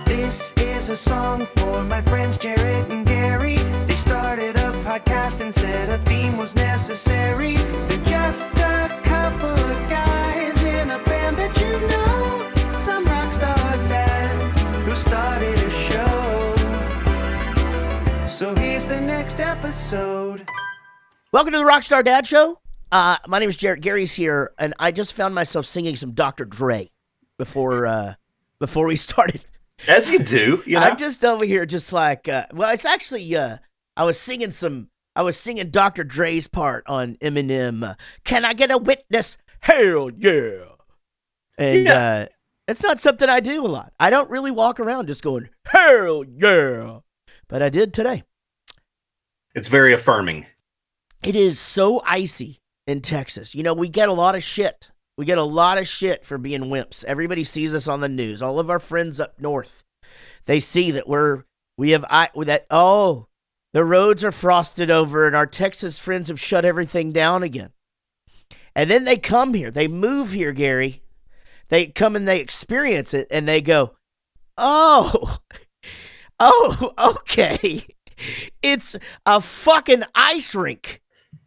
This is a song for my friends Jaret and Gary. They started a podcast and said a theme was necessary. They're just a couple of guys in a band that you know. Some rockstar dads who started a show. So here's the next episode. Welcome to the Rockstar Dad Show. My name is Jaret. Gary's here, and I just found myself singing some Dr. Dre before we started. As you do, you know. I'm just over here, just like, well, it's actually, I was singing Dr. Dre's part on Eminem. Can I get a witness? Hell yeah! And it's not something I do a lot. I don't really walk around just going hell yeah, but I did today. It's very affirming. It is so icy in Texas. You know, we get a lot of shit. We get a lot of shit for being wimps. Everybody sees us on the news. All of our friends up north, they see that the roads are frosted over and our Texas friends have shut everything down again. And then they come here. They move here, Gary. They come and they experience it and they go, oh, okay. It's a fucking ice rink.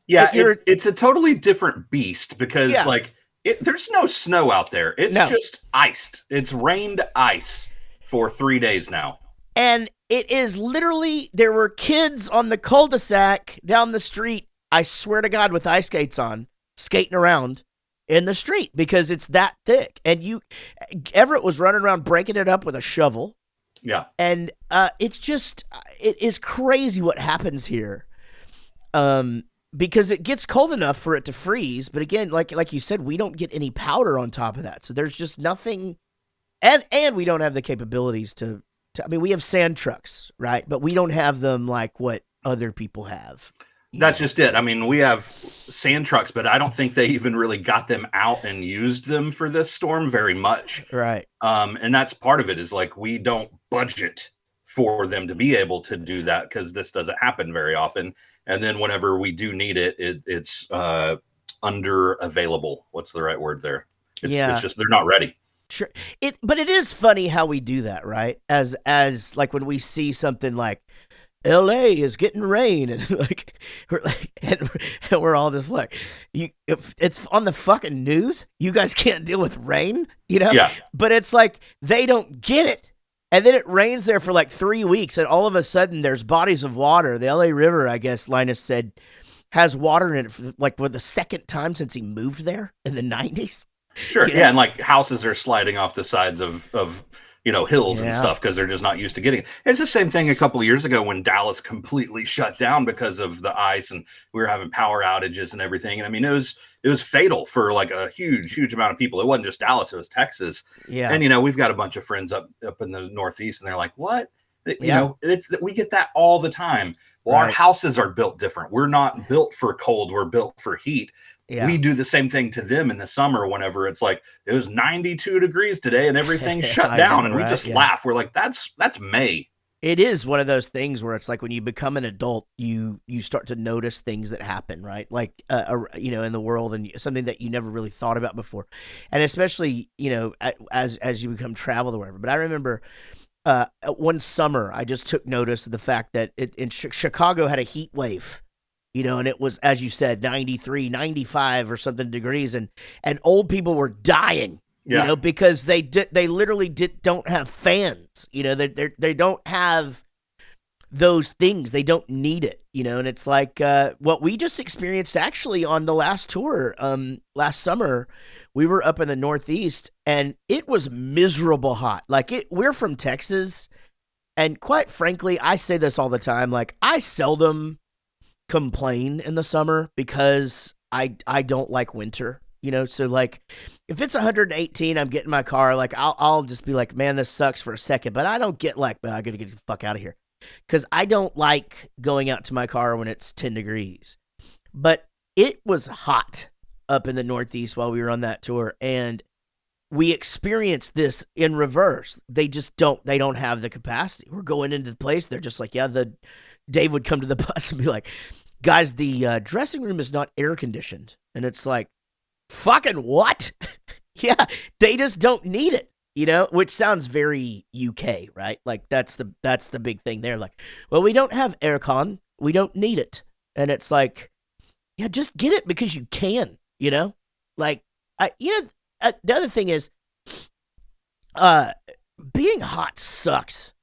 Yeah, it's a totally different beast because, there's no snow out there. It's just iced. It's rained ice for 3 days now. And it is literally, there were kids on the cul-de-sac down the street, I swear to God, with ice skates on, skating around in the street because it's that thick. And Everett was running around breaking it up with a shovel. Yeah. And it is crazy what happens here. Because it gets cold enough for it to freeze, but again, like you said, we don't get any powder on top of that, so there's just nothing, and we don't have the capabilities to. I mean, we have sand trucks, right? But we don't have them like what other people have. That's just it. I mean, we have sand trucks, but I don't think they even really got them out and used them for this storm very much. Right. And that's part of it is like we don't budget for them to be able to do that because this doesn't happen very often. And then whenever we do need it, it's under available. What's the right word there? It's just they're not ready. Sure. But it is funny how we do that, right? As like when we see something like LA is getting rain and we're all just like, if it's on the fucking news, you guys can't deal with rain, you know? Yeah. But it's like they don't get it. And then it rains there for like 3 weeks, and all of a sudden there's bodies of water. The LA River, I guess Linus said, has water in it for the second time since he moved there in the 90s. Sure, You know? yeah, and like houses are sliding off the sides of hills and stuff because they're just not used to getting it. It's the same thing a couple of years ago when Dallas completely shut down because of the ice and we were having power outages and everything. And I mean, it was fatal for like a huge amount of people. It wasn't just Dallas, it was Texas. Yeah. And, we've got a bunch of friends up in the Northeast and they're like, what? We get that all the time. Well, Our houses are built different. We're not built for cold. We're built for heat. Yeah. We do the same thing to them in the summer whenever it's like it was 92 degrees today and everything shut down and we just laugh. We're like, that's May. It is one of those things where it's like when you become an adult, you start to notice things that happen, right? Like, in the world and something that you never really thought about before. And especially, as you become traveled or whatever. But I remember one summer, I just took notice of the fact that Chicago had a heat wave. And it was, as you said, 93, 95 or something degrees, and old people were dying, because they literally don't have fans, they don't have those things, they don't need it, and it's like what we just experienced actually on the last tour, last summer. We were up in the Northeast, and it was miserable hot. We're from Texas, and quite frankly, I say this all the time, like I seldom complain in the summer because I don't like winter, so like if it's 118, I'm getting my car, like I'll just be like, man, this sucks for a second, but I don't get like, I gotta get the fuck out of here because I don't like going out to my car when it's 10 degrees. But it was hot up in the Northeast while we were on that tour, and we experienced this in reverse. They don't have the capacity. We're going into the place, they're just like, Dave would come to the bus and be like, guys, the dressing room is not air conditioned. And it's like, fucking what? Yeah, they just don't need it. you know, which sounds very UK, right? Like that's the big thing there. Like, well, we don't have aircon, we don't need it, and it's like, yeah, just get it because you can, you know. Like, the other thing is, being hot sucks,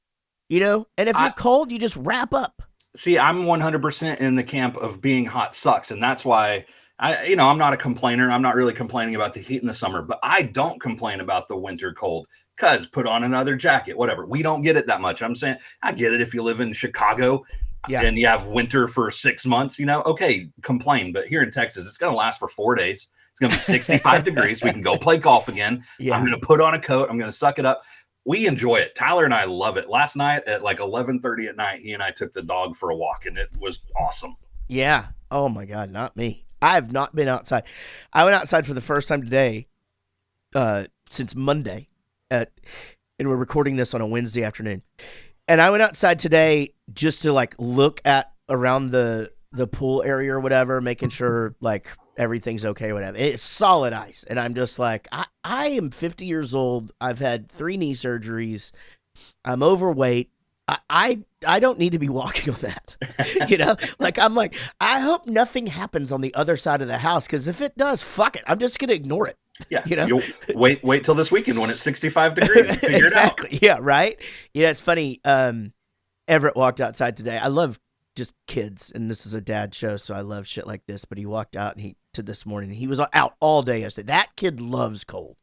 you know, and if you're cold, you just wrap up. See, I'm 100% in the camp of being hot sucks, and that's why. I'm not a complainer. I'm not really complaining about the heat in the summer, but I don't complain about the winter cold because put on another jacket, whatever. We don't get it that much. I'm saying I get it if you live in Chicago and you have winter for 6 months, okay, complain. But here in Texas, it's going to last for 4 days. It's going to be 65 degrees. We can go play golf again. Yeah. I'm going to put on a coat. I'm going to suck it up. We enjoy it. Tyler and I love it. Last night at like 11:30 at night, he and I took the dog for a walk, and it was awesome. Yeah. Oh, my God, not me. I have not been outside. I went outside for the first time today since Monday, and we're recording this on a Wednesday afternoon. And I went outside today just to like look at around the pool area or whatever, making sure like everything's okay, whatever. And it's solid ice, and I'm just like, I am 50 years old. I've had 3 knee surgeries. I'm overweight. I don't need to be walking on that, like, I'm like, I hope nothing happens on the other side of the house. Cause if it does, fuck it. I'm just going to ignore it. Yeah. You'll wait till this weekend when it's 65 degrees and figure exactly. It out. Yeah. Right. It's funny. Everett walked outside today. I love just kids, and this is a dad show, so I love shit like this, but he walked out to this morning. He was out all day yesterday. That kid loves cold.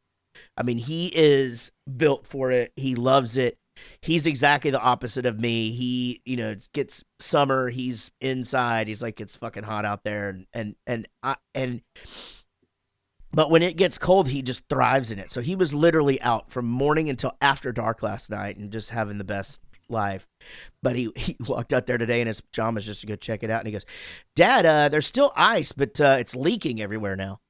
I mean, he is built for it. He loves it. He's exactly the opposite of me. He, it gets summer, he's inside. He's like, it's fucking hot out there. But when it gets cold, he just thrives in it. So he was literally out from morning until after dark last night and just having the best life. But he walked out there today in his pajamas just to go check it out. And he goes, Dad, there's still ice, but it's leaking everywhere now.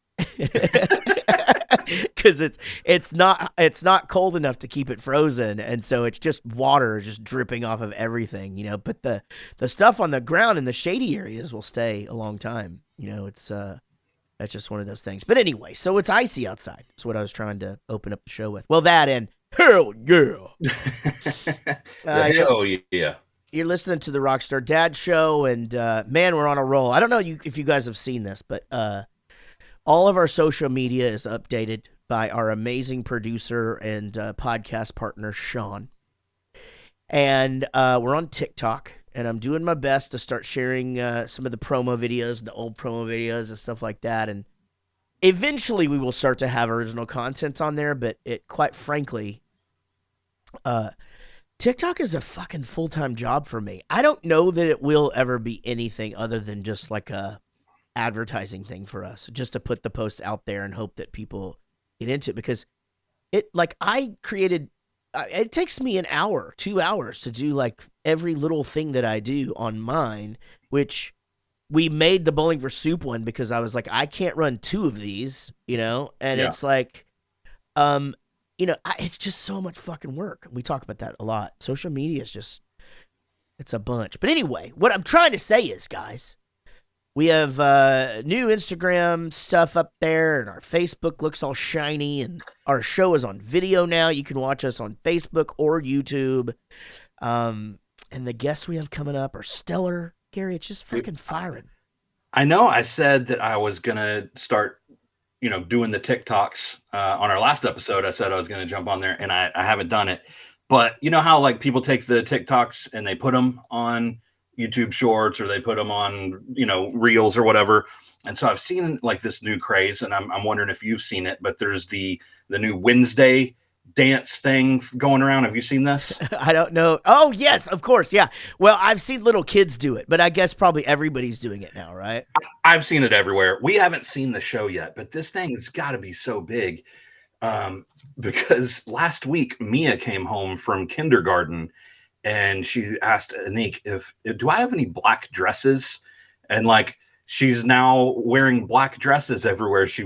Because it's not cold enough to keep it frozen, and so it's just water just dripping off of everything, but the stuff on the ground in the shady areas will stay a long time. It's that's just one of those things. But anyway, so it's icy outside. That's what I was trying to open up the show with. Well, that and hell yeah. Hell yeah. You're listening to the Rockstar Dad Show, and man, we're on a roll. I don't know if you guys have seen this, but all of our social media is updated by our amazing producer and podcast partner, Sean. And we're on TikTok, and I'm doing my best to start sharing some of the promo videos, the old promo videos and stuff like that. And eventually we will start to have original content on there, but quite frankly, TikTok is a fucking full-time job for me. I don't know that it will ever be anything other than just like a advertising thing for us, just to put the posts out there and hope that people get into it, because it takes me an hour, 2 hours to do like every little thing that I do on mine, which we made the Bowling for Soup one because I was like, I can't run 2 of these, and it's like, it's just so much fucking work. We talk about that a lot. Social media is just, it's a bunch. But anyway, what I'm trying to say is, guys, we have new Instagram stuff up there, and our Facebook looks all shiny, and our show is on video now. You can watch us on Facebook or YouTube. And the guests we have coming up are stellar. Gary, it's just fucking firing. I know I said that I was going to start, doing the TikToks on our last episode. I said I was going to jump on there, and I haven't done it. But you know how like people take the TikToks and they put them on YouTube Shorts, or they put them on, Reels or whatever. And so I've seen like this new craze, and I'm wondering if you've seen it, but there's the new Wednesday dance thing going around. Have you seen this? I don't know. Oh, yes, of course. Yeah. Well, I've seen little kids do it, but I guess probably everybody's doing it now, right? I've seen it everywhere. We haven't seen the show yet, but this thing has got to be so big. Because last week Mia came home from kindergarten, and she asked Anik do I have any black dresses? And like, she's now wearing black dresses everywhere she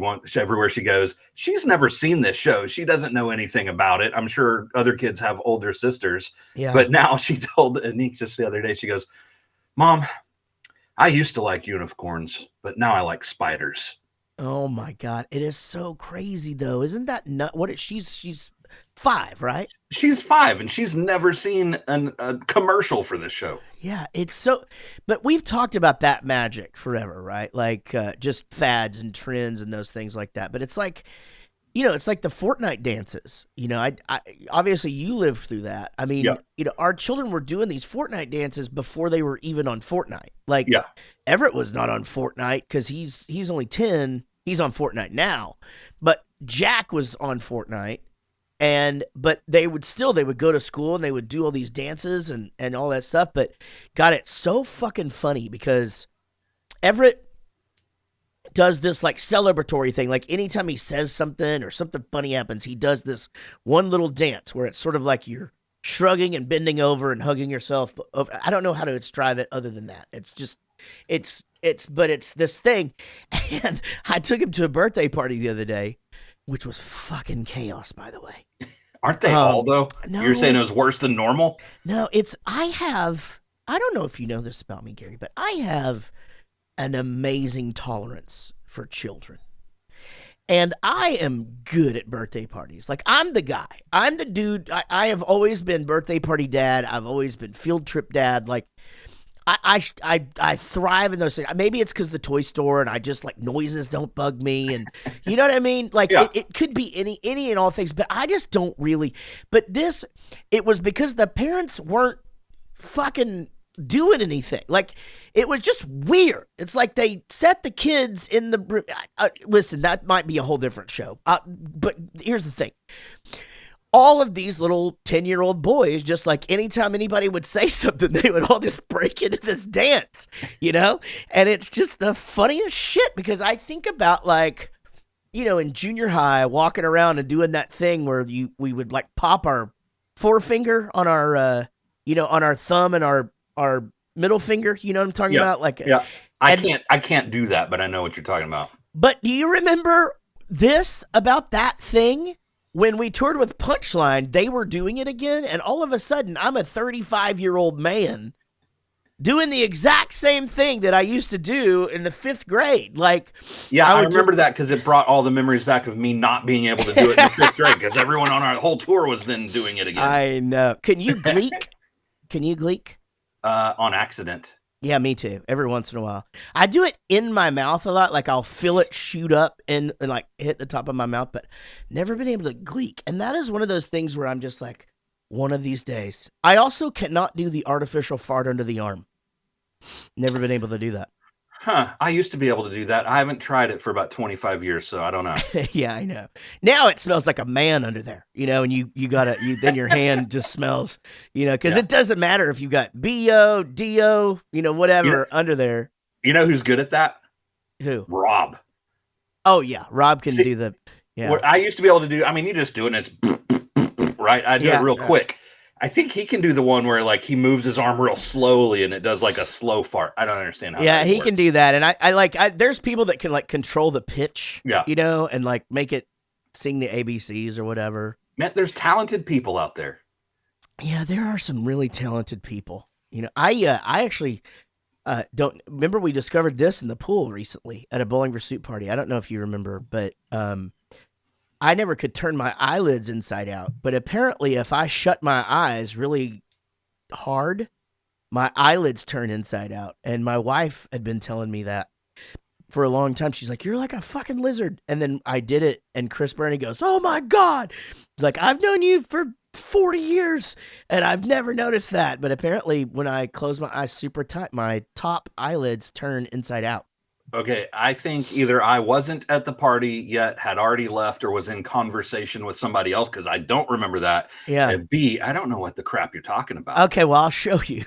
goes. She's never seen this show. She doesn't know anything about it. I'm sure other kids have older sisters. Yeah. But now she told Anik just the other day, she goes, Mom, I used to like unicorns, but now I like spiders. Oh my God. It is so crazy though. Isn't that nut? She's 5, right? She's 5, and she's never seen a commercial for this show. Yeah, it's so, but we've talked about that magic forever, right? Like just fads and trends and those things like that. But it's like, it's like the Fortnite dances. I obviously you lived through that. I mean, our children were doing these Fortnite dances before they were even on Fortnite. Like Everett was not on Fortnite because he's only 10. He's on Fortnite now, but Jack was on Fortnite. But they would go to school and they would do all these dances and all that stuff. But God, it's so fucking funny because Everett does this like celebratory thing. Like anytime he says something or something funny happens, he does this one little dance where it's sort of like you're shrugging and bending over and hugging yourself. I don't know how to describe it other than that. It's just, but it's this thing. And I took him to a birthday party the other day, which was fucking chaos, by the way. Aren't they all, though? No, you're saying it was worse than normal? No, I don't know if you know this about me, Gary, but I have an amazing tolerance for children. And I am good at birthday parties. Like, I'm the guy. I'm the dude. I have always been birthday party dad. I've always been field trip dad. Like, I thrive in those things. Maybe it's because the toy store and I just like noises don't bug me, and you know what I mean? Like it could be any and all things, but I just don't really. But it was because the parents weren't fucking doing anything. Like it was just weird. It's like they set the kids in the room. Listen, that might be a whole different show. But here's the thing. All of these little 10-year-old boys, just like anytime anybody would say something, they would all just break into this dance, And it's just the funniest shit because I think about like, in junior high, walking around and doing that thing where we would like pop our forefinger on our, on our thumb and our middle finger. You know what I'm talking about? Like, I can't do that, but I know what you're talking about. But do you remember this about that thing? When we toured with Punchline, they were doing it again, and all of a sudden, I'm a 35-year-old man doing the exact same thing that I used to do in the 5th grade. Like, I remember that because it brought all the memories back of me not being able to do it in the 5th grade because everyone on our whole tour was then doing it again. I know. Can you gleek? Can you gleek? On accident. Yeah, me too. Every once in a while. I do it in my mouth a lot. Like I'll feel it shoot up and like hit the top of my mouth, but never been able to gleek. And that is one of those things where I'm just like, one of these days. I also cannot do the artificial fart under the arm. Never been able to do that. Huh. I used to be able to do that. I haven't tried it for about 25 years, so I don't know. Yeah, I know. Now it smells like a man under there, and then your hand just smells, because it doesn't matter if you got BO, DO, whatever under there. You know who's good at that? Who? Rob. Oh, yeah. Rob can do the, what I used to be able to do, you just do it and it's right. I do it real quick. I think he can do the one where like he moves his arm real slowly and it does like a slow fart. I don't understand how. Yeah, he works. Can do that, and I there's people that can like control the pitch. Yeah, and like make it sing the ABCs or whatever. Man, there's talented people out there. Yeah, there are some really talented people. I actually don't remember we discovered this in the pool recently at a Bowling for Soup party. I don't know if you remember, but I never could turn my eyelids inside out, but apparently if I shut my eyes really hard, my eyelids turn inside out. And my wife had been telling me that for a long time. She's like, you're like a fucking lizard. And then I did it, and Chris Burney goes, oh my God. He's like, I've known you for 40 years, and I've never noticed that. But apparently when I close my eyes super tight, my top eyelids turn inside out. Okay, I think either I wasn't at the party yet, had already left, or was in conversation with somebody else because I don't remember that. Yeah. And B, I don't know what the crap you're talking about. Okay, well, I'll show you.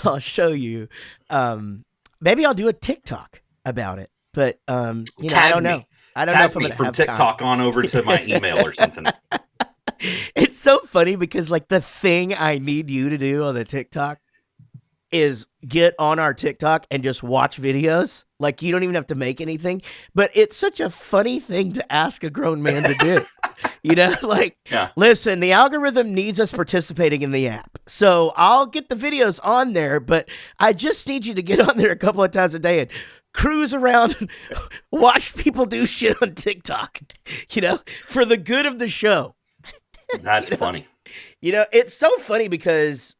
I'll show you. Maybe I'll do a TikTok about it, but I don't know. I don't know if I'm gonna from have TikTok time. On over to my email or something. It's so funny because like the thing I need you to do on the TikTok is get on our TikTok and just watch videos. Like you don't even have to make anything, but it's such a funny thing to ask a grown man to do. Listen, the algorithm needs us participating in the app. So I'll get the videos on there, but I just need you to get on there a couple of times a day and cruise around, watch people do shit on TikTok, for the good of the show. That's funny. It's so funny because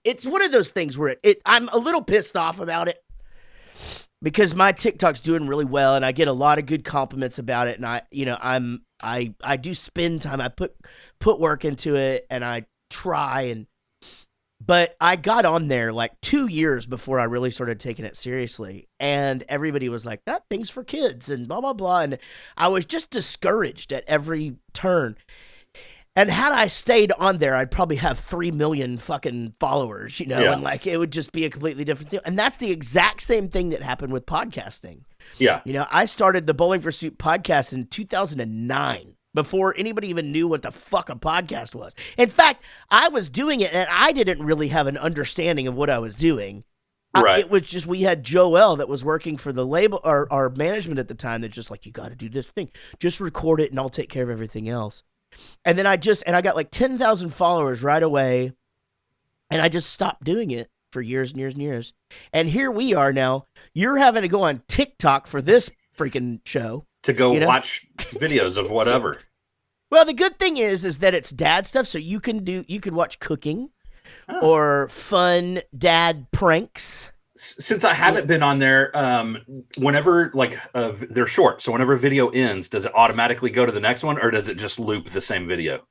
it's one of those things where I'm a little pissed off about it because my TikTok's doing really well and I get a lot of good compliments about it. And I do spend time. I put work into it and I try but I got on there like 2 years before I really started taking it seriously. And everybody was like, that thing's for kids and blah, blah, blah. And I was just discouraged at every turn. And had I stayed on there, I'd probably have 3 million fucking followers, and like it would just be a completely different thing. And that's the exact same thing that happened with podcasting. Yeah. I started the Bowling for Soup podcast in 2009. Before anybody even knew what the fuck a podcast was. In fact, I was doing it and I didn't really have an understanding of what I was doing. Right. It was just, we had Joel that was working for the label, or our management at the time, that's just like, you got to do this thing. Just record it and I'll take care of everything else. And then I got like 10,000 followers right away. And I just stopped doing it for years and years and years. And here we are now. You're having to go on TikTok for this freaking show. To go watch videos of whatever. Well, the good thing is that it's dad stuff, so you could watch cooking or fun dad pranks. Since I haven't been on there, whenever they're short, so whenever a video ends, does it automatically go to the next one, or does it just loop the same video?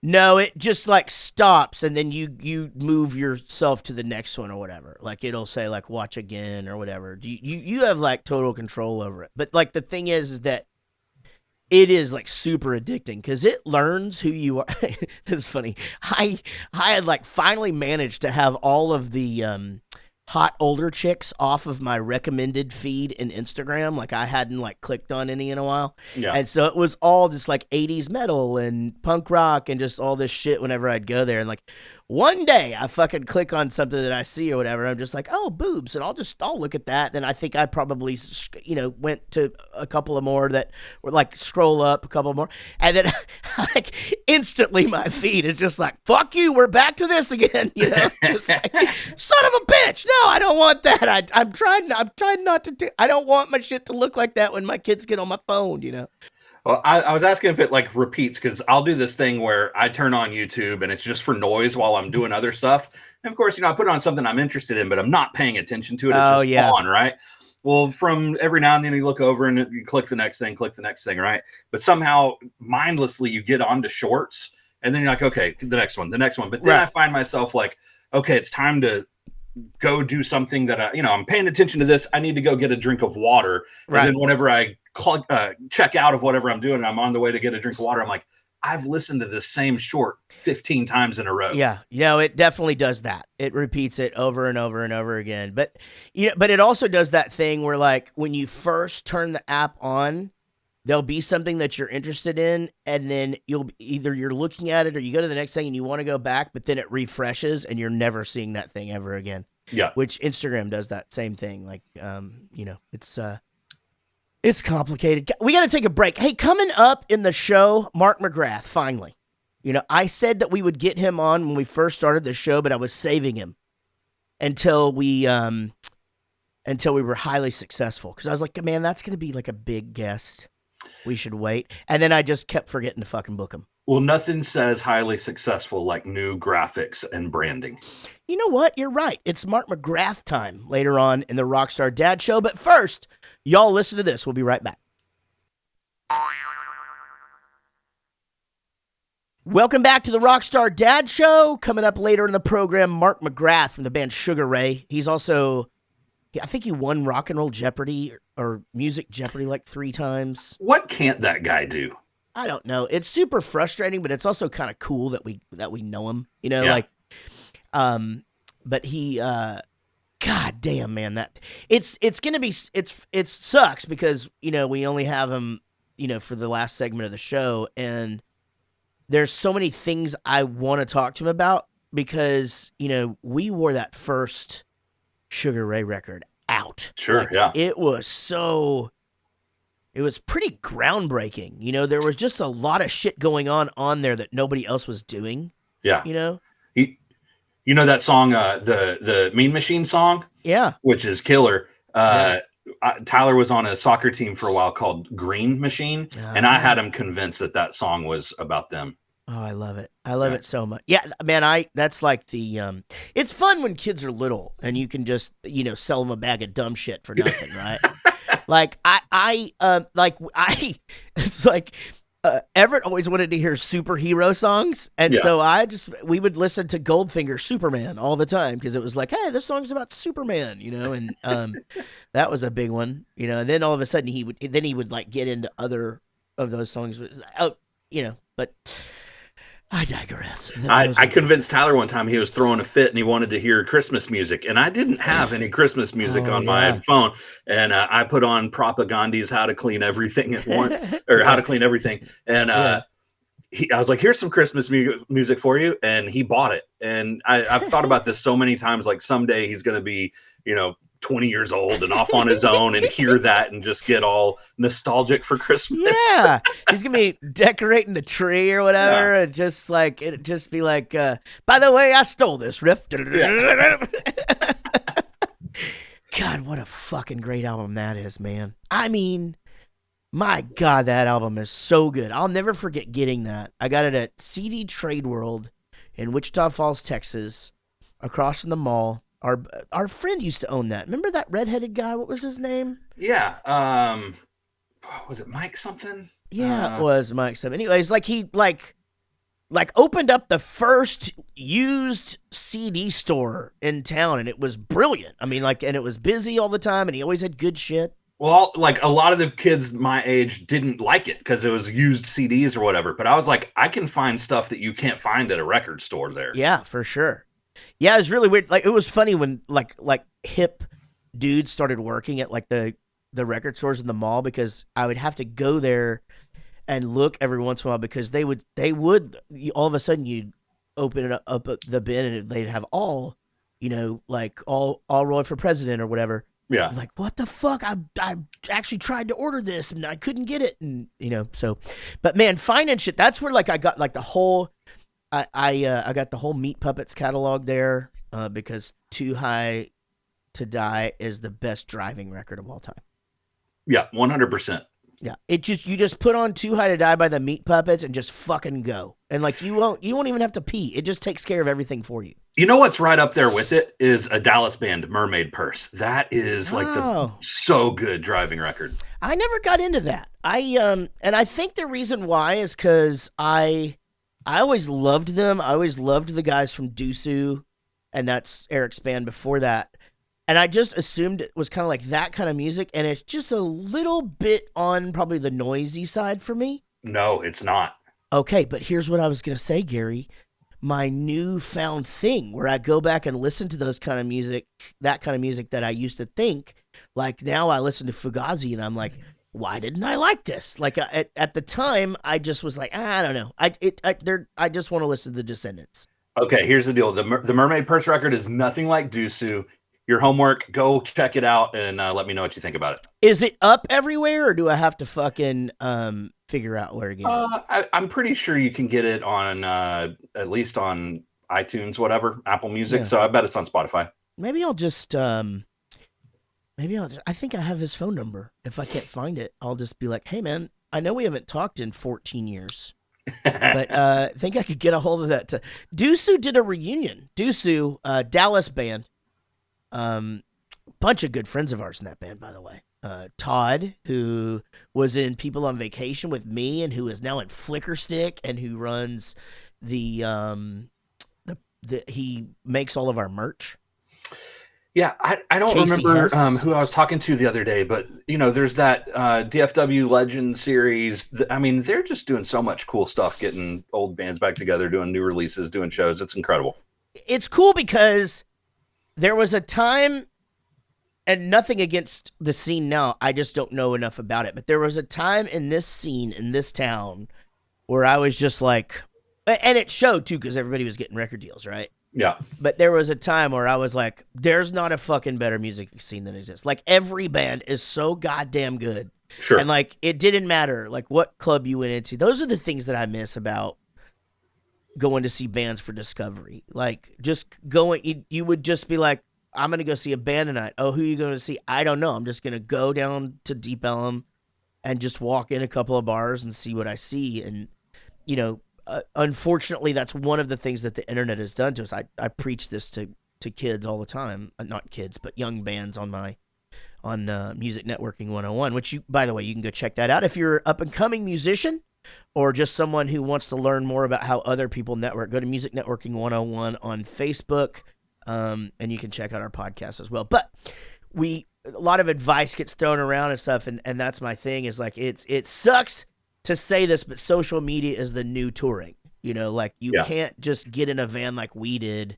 No, it just like stops, and then you move yourself to the next one or whatever. Like it'll say like watch again or whatever. You have like total control over it. But like the thing is that it is like super addicting because it learns who you are. It's funny. I had like finally managed to have all of the hot older chicks off of my recommended feed in Instagram. Like I hadn't like clicked on any in a while. Yeah. And so it was all just like 80s metal and punk rock and just all this shit whenever I'd go there. And like one day I fucking click on something that I see or whatever. I'm just like, oh, boobs. And I'll look at that. Then I think I probably, went to a couple of more that were like scroll up a couple more. And then like instantly my feed is just like, fuck you. We're back to this again. Just like, son of a bitch. No, I don't want that. I'm trying not to do, I don't want my shit to look like that when my kids get on my phone, Well, I was asking if it like repeats, because I'll do this thing where I turn on YouTube and it's just for noise while I'm doing other stuff. And of course, I put on something I'm interested in, but I'm not paying attention to it. It's just on, right? Well, from every now and then you look over and you click the next thing, right? But somehow mindlessly you get onto shorts and then you're like, okay, the next one. But then I find myself like, okay, it's time to go do something that I'm paying attention to this. I need to go get a drink of water. Right. And then whenever I check out of whatever I'm doing and I'm on the way to get a drink of water, I'm like, I've listened to this same short 15 times in a row. Yeah. It definitely does that. It repeats it over and over and over again. But but it also does that thing where like when you first turn the app on, there'll be something that you're interested in, and then you're looking at it or you go to the next thing and you want to go back, but then it refreshes and you're never seeing that thing ever again. Yeah. Which Instagram does that same thing. Like, it's complicated. We got to take a break. Hey, coming up in the show, Mark McGrath, finally. I said that we would get him on when we first started the show, but I was saving him until we were highly successful. Because I was like, man, that's going to be like a big guest. We should wait. And then I just kept forgetting to fucking book him. Well, nothing says highly successful like new graphics and branding. You know what? You're right. It's Mark McGrath time later on in the Rockstar Dad Show. But first, y'all listen to this. We'll be right back. Welcome back to the Rockstar Dad Show. Coming up later in the program, Mark McGrath from the band Sugar Ray. He's also, I think he won Rock and Roll Jeopardy or Music Jeopardy like 3 times. What can't that guy do? I don't know. It's super frustrating, but it's also kind of cool that we know him. But he, God damn, man, that it's gonna be it sucks because we only have him for the last segment of the show, and there's so many things I want to talk to him about because we wore that first Sugar Ray record out. Sure, yeah. It was pretty groundbreaking. There was just a lot of shit going on there that nobody else was doing. Yeah. You know that song, the Mean Machine song? Yeah. Which is killer. Tyler was on a soccer team for a while called Green Machine, and I had him convinced that song was about them. Oh, I love it. I love it so much. Yeah, man, that's like the it's fun when kids are little and you can just, sell them a bag of dumb shit for nothing, right? Like it's like Everett always wanted to hear superhero songs, and so we would listen to Goldfinger Superman all the time because it was like, hey, this song's about Superman, and that was a big one, and then all of a sudden he would like get into other of those songs, but I digress. I convinced Tyler one time he was throwing a fit and he wanted to hear Christmas music, and I didn't have any Christmas music on my phone, and I put on Propagandi's How to Clean Everything at Once, or How to Clean Everything, and I was like, here's some Christmas music for you, and he bought it. And I've thought about this so many times, like someday he's going to be 20 years old and off on his own and hear that and just get all nostalgic for Christmas. Yeah. He's going to be decorating the tree or whatever. And just like, it'd just be like, by the way, I stole this riff. Yeah. God, what a fucking great album that is, man. I mean, my God, that album is so good. I'll never forget getting that. I got it at CD Trade World in Wichita Falls, Texas, across from the mall. Our friend used to own that. Remember that redheaded guy? What was his name? Yeah. Was it Mike something? Yeah, it was Mike something. Anyways, like he like opened up the first used CD store in town, and it was brilliant. I mean, and it was busy all the time, and he always had good shit. Well, like a lot of the kids my age didn't like it because it was used CDs or whatever. But I was like, I can find stuff that you can't find at a record store there. Yeah, for sure. Yeah, it was really weird. Like, it was funny when like hip dudes started working at like the record stores in the mall, because I would have to go there and look every once in a while, because they would all of a sudden you'd open it up the bin and they'd have all Roy for President or whatever. Yeah. I'm like, what the fuck? I actually tried to order this and I couldn't get it, and so, but man, finding shit, that's where like I got like the whole. I got the whole Meat Puppets catalog there because Too High to Die is the best driving record of all time. Yeah, 100%. Yeah, you just put on Too High to Die by the Meat Puppets and just fucking go, and like you won't even have to pee. It just takes care of everything for you. You know what's right up there with it is a Dallas band, Mermaid Purse. That is like the so good driving record. I never got into that. And I think the reason why is because I always loved them. I always loved the guys from Dusu, and that's Eric's band before that. And I just assumed it was kind of like that kind of music, and it's just a little bit on probably the noisy side for me. No, it's not. Okay, but here's what I was going to say, Gary. My newfound thing where I go back and listen to that kind of music that I used to think, like now I listen to Fugazi and I'm like, why didn't I like this? Like at the time, I just was like, I don't know. I just want to listen to the Descendants. Okay, here's the deal. The Mermaid Purse record is nothing like Dusu. Your homework, go check it out and let me know what you think about it. Is it up everywhere, or do I have to fucking figure out where to get it? I'm pretty sure you can get it on at least on iTunes, whatever, Apple Music. Yeah. So I bet it's on Spotify. Maybe I'll just I think I have his phone number. If I can't find it, I'll just be like, hey, man, I know we haven't talked in 14 years, but I think I could get a hold of that. Dusu did a reunion. Dusu, Dallas band. Bunch of good friends of ours in that band, by the way. Todd, who was in People on Vacation with me and who is now in Flickerstick and who runs the he makes all of our merch. Yeah, I don't remember who I was talking to the other day, but there's that DFW Legend series. I mean, they're just doing so much cool stuff, getting old bands back together, doing new releases, doing shows. It's incredible. It's cool because there was a time, and nothing against the scene now, I just don't know enough about it, but there was a time in this scene, in this town, where I was just like, and it showed too, because everybody was getting record deals, right? Yeah. But there was a time where I was like, there's not a fucking better music scene than exists. Like, every band is so goddamn good. Sure. And, like, it didn't matter, like, what club you went into. Those are the things that I miss about going to see bands for discovery. Like, just going, you would just be like, I'm going to go see a band tonight. Oh, who are you going to see? I don't know. I'm just going to go down to Deep Ellum and just walk in a couple of bars and see what I see. And, unfortunately, that's one of the things that the internet has done to us. I preach this to kids all the time. Not kids, but young bands on Music Networking 101, which, by the way, you can go check that out if you're an up-and-coming musician or just someone who wants to learn more about how other people network. Go to Music Networking 101 on Facebook, and you can check out our podcast as well. But a lot of advice gets thrown around and stuff, and that's my thing, is like, it sucks to say this, but social media is the new touring. You can't just get in a van like we did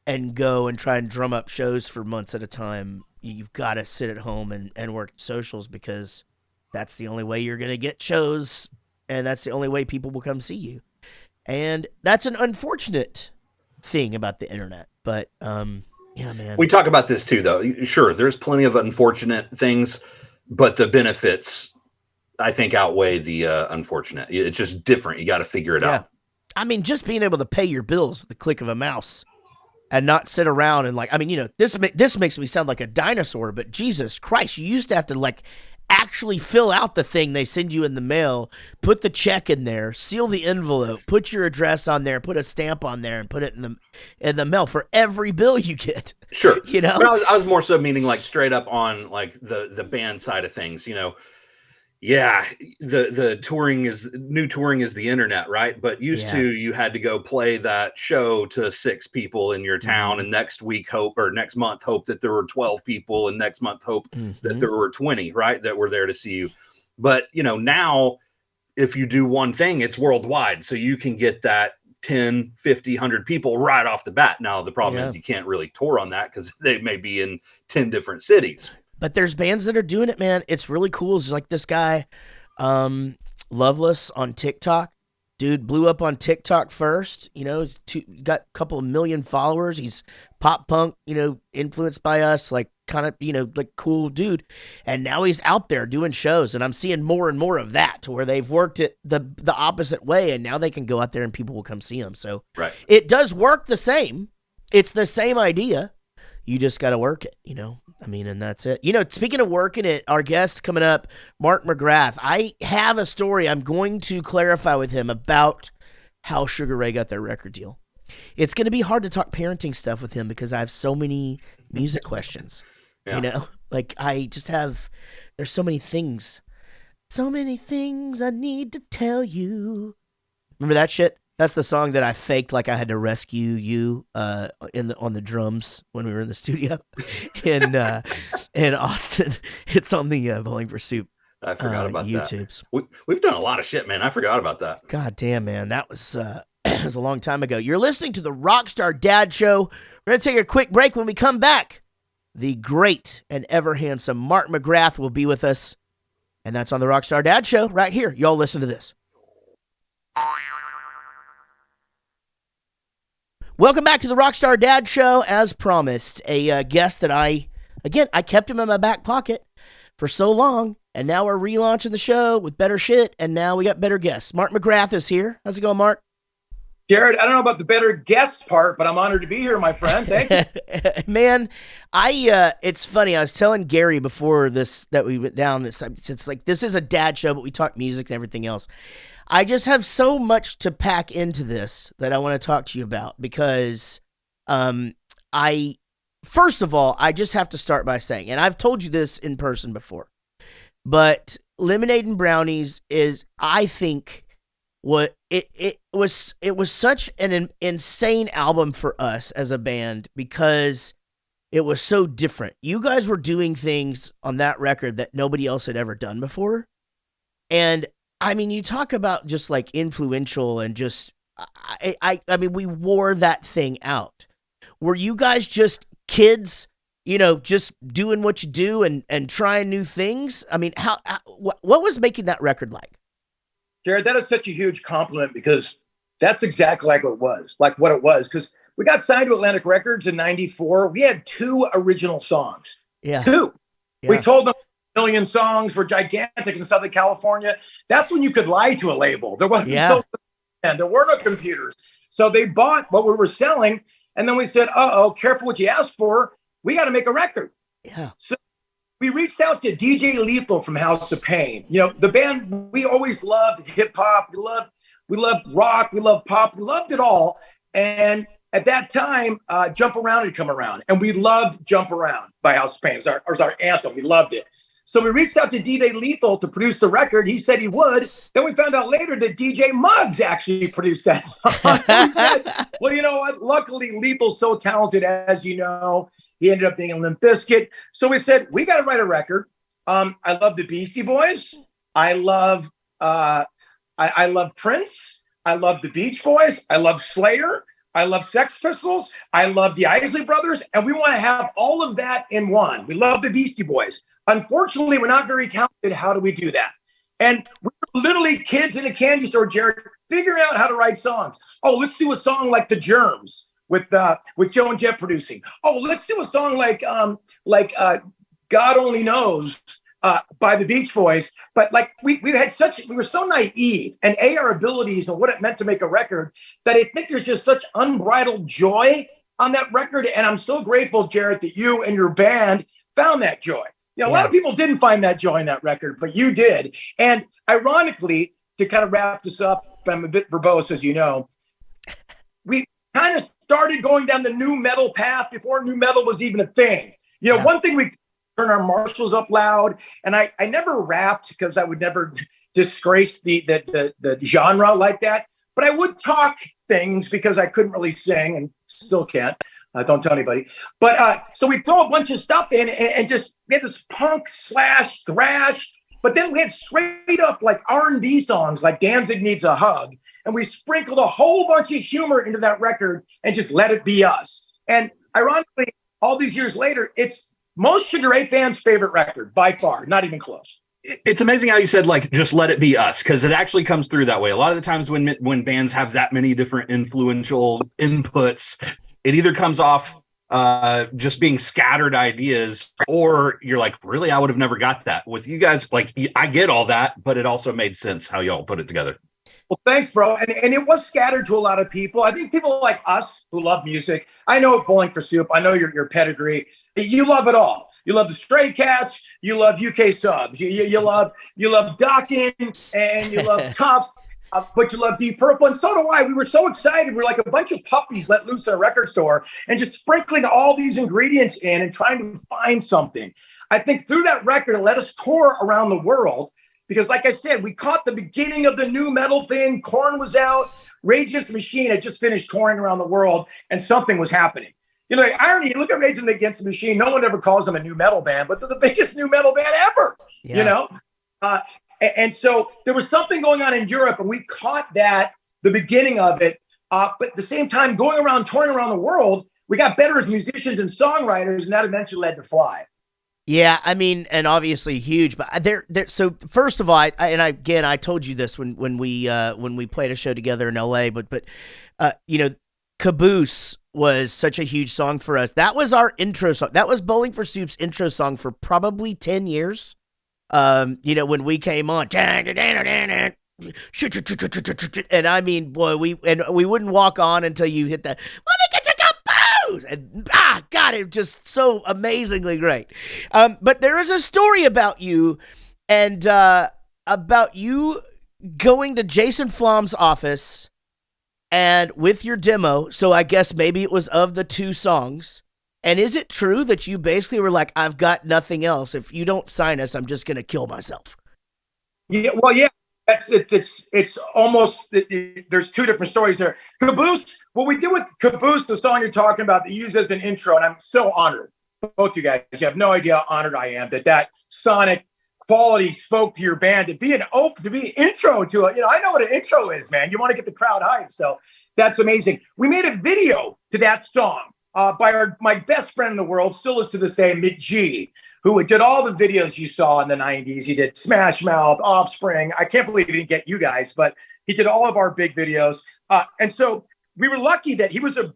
and go and try and drum up shows for months at a time. You've got to sit at home and work socials, because that's the only way you're going to get shows, and that's the only way people will come see you. And that's an unfortunate thing about the internet. But, yeah, man. We talk about this too, though. Sure, there's plenty of unfortunate things, but the benefits, I think, outweigh the unfortunate. It's just different. You got to figure it out. I mean, just being able to pay your bills with the click of a mouse and not sit around and this makes me sound like a dinosaur, but Jesus Christ, you used to have to actually fill out the thing they send you in the mail, put the check in there, seal the envelope, put your address on there, put a stamp on there, and put it in the mail for every bill you get. Sure. But I was more so meaning straight up on the band side of things, Yeah, the touring is the internet, right? But used to, you had to go play that show to 6 people in your town, and next month hope that there were 12 people, and next month hope that there were 20, right, that were there to see you. But now if you do one thing, it's worldwide, so you can get that 10, 50, 100 people right off the bat. Now the problem is you can't really tour on that because they may be in 10 different cities. But there's bands that are doing it, man. It's really cool. It's like this guy, Loveless on TikTok. Dude blew up on TikTok first. He's got a couple of million followers. He's pop punk, influenced by us, cool dude. And now he's out there doing shows, and I'm seeing more and more of that, to where they've worked it the opposite way, and now they can go out there and people will come see them. So It does work the same. It's the same idea. You just got to work it, and that's it. Speaking of working it, our guest coming up, Mark McGrath, I have a story I'm going to clarify with him about how Sugar Ray got their record deal. It's going to be hard to talk parenting stuff with him because I have so many music questions, there's so many things I need to tell you. Remember that shit? That's the song that I faked like I had to rescue you on the drums when we were in the studio in Austin. It's on the Bowling for Soup. I forgot about YouTube's. That. We've done a lot of shit, man. I forgot about that. God damn, man. That was it was a long time ago. You're listening to the Rockstar Dad Show. We're going to take a quick break. When we come back, the great and ever handsome Mark McGrath will be with us. And that's on the Rockstar Dad Show right here. Y'all listen to this. Welcome back to the Rockstar Dad Show. As promised, a guest that I kept him in my back pocket for so long, and now we're relaunching the show with better shit, and now we got better guests. Mark McGrath is here. How's it going, Mark? Jared, I don't know about the better guest part, but I'm honored to be here, my friend. Thank you. Man, it's funny. I was telling Gary before this that we went down this. It's like, this is a dad show, but we talk music and everything else. I just have so much to pack into this that I want to talk to you about, because first of all, I just have to start by saying, and I've told you this in person before, but Lemonade and Brownies is, I think, what it was such an insane album for us as a band, because it was so different. You guys were doing things on that record that nobody else had ever done before. And I mean, you talk about just influential and just, I mean, we wore that thing out. Were you guys just kids, just doing what you do and trying new things? I mean, what was making that record like? Jared, that is such a huge compliment, because that's exactly what it was. Because we got signed to Atlantic Records in '94. We had 2 original songs. Yeah. 2. Yeah. We told them a million songs were gigantic in Southern California. That's when you could lie to a label. There wasn't and there were no computers. So they bought what we were selling. And then we said, careful what you ask for. we got to make a record. Yeah. So we reached out to DJ Lethal from House of Pain. You know, the band, we always loved hip hop. We loved rock. We loved pop. We loved it all. And at that time, Jump Around had come around, and we loved Jump Around by House of Pain. It was our anthem. We loved it. So we reached out to DJ Lethal to produce the record. He said he would. Then we found out later that DJ Muggs actually produced that song. We said, well, you know what? Luckily, Lethal's so talented, as you know. He ended up being in Limp Bizkit. So we said, we got to write a record. I love the Beastie Boys. I love Prince. I love the Beach Boys. I love Slayer. I love Sex Pistols. I love the Isley Brothers. And we want to have all of that in one. We love the Beastie Boys. Unfortunately, we're not very talented. How do we do that? And we're literally kids in a candy store, Jared, figuring out how to write songs. Oh, let's do a song like The Germs with Joe and Jeff producing. Oh, let's do a song like God Only Knows by the Beach Boys. But like we were so naive and our abilities and what it meant to make a record that I think there's just such unbridled joy on that record. And I'm so grateful, Jaret, that you and your band found that joy. You know, a lot of people didn't find that joy in that record, but you did. And ironically, to kind of wrap this up, I'm a bit verbose, as you know, we kind of started going down the new metal path before new metal was even a thing. You know, one thing, we turn our Marshalls up loud, and I never rapped because I would never disgrace the genre like that, but I would talk things because I couldn't really sing and still can't. Don't tell anybody. But so we throw a bunch of stuff in and just we had this punk / thrash, but then we had straight up like R&B songs like Danzig Needs a Hug. And we sprinkled a whole bunch of humor into that record and just let it be us. And ironically, all these years later, it's most Sugar Ray fans' favorite record by far, not even close. It's amazing how you said, like, just let it be us, because it actually comes through that way. A lot of the times when bands have that many different influential inputs, it either comes off just being scattered ideas, or you're like, really, I would have never got that. With you guys, like, I get all that, but it also made sense how y'all put it together. Well, thanks, bro. And it was scattered to a lot of people. I think people like us who love music. I know Bowling for Soup. I know your pedigree. You love it all. You love the Stray Cats. You love UK Subs. You love Dokken, and you love Tufts. But you love Deep Purple, and so do I. We were so excited. We were like a bunch of puppies let loose in a record store and just sprinkling all these ingredients in and trying to find something. I think through that record, it let us tour around the world because, like I said, we caught the beginning of the new metal thing. Korn was out. Rage Against the Machine had just finished touring around the world, and something was happening. You know, the irony, you look at Rage Against the Machine, no one ever calls them a new metal band, but they're the biggest new metal band ever, you know? And so there was something going on in Europe, and we caught that, the beginning of it. But at the same time, going around, touring around the world, we got better as musicians and songwriters, and that eventually led to Fly. Yeah, I mean, and obviously huge. But so first of all, I told you this when we played a show together in LA. But you know, Caboose was such a huge song for us. That was our intro song. That was Bowling for Soup's intro song for probably 10 years. You know, when we came on, and I mean, boy, we wouldn't walk on until you hit that. And God, it was just so amazingly great. But there is a story about you, and about you going to Jason Flom's office and with your demo. So I guess maybe it was of the two songs. And is it true that you basically were like, I've got nothing else. If you don't sign us, I'm just going to kill myself? Yeah, well, yeah. It's almost, there's two different stories there. Caboose, what we did with Caboose, the song you're talking about, that used as an intro, and I'm so honored, both you guys, you have no idea how honored I am that sonic quality spoke to your band, to be an intro to it. You know, I know what an intro is, man. You want to get the crowd hyped, so that's amazing. We made a video to that song by my best friend in the world, still is to this day, Mick G, who did all the videos you saw in the 90s. He did Smash Mouth, Offspring. I can't believe he didn't get you guys, but he did all of our big videos. And so we were lucky that he was a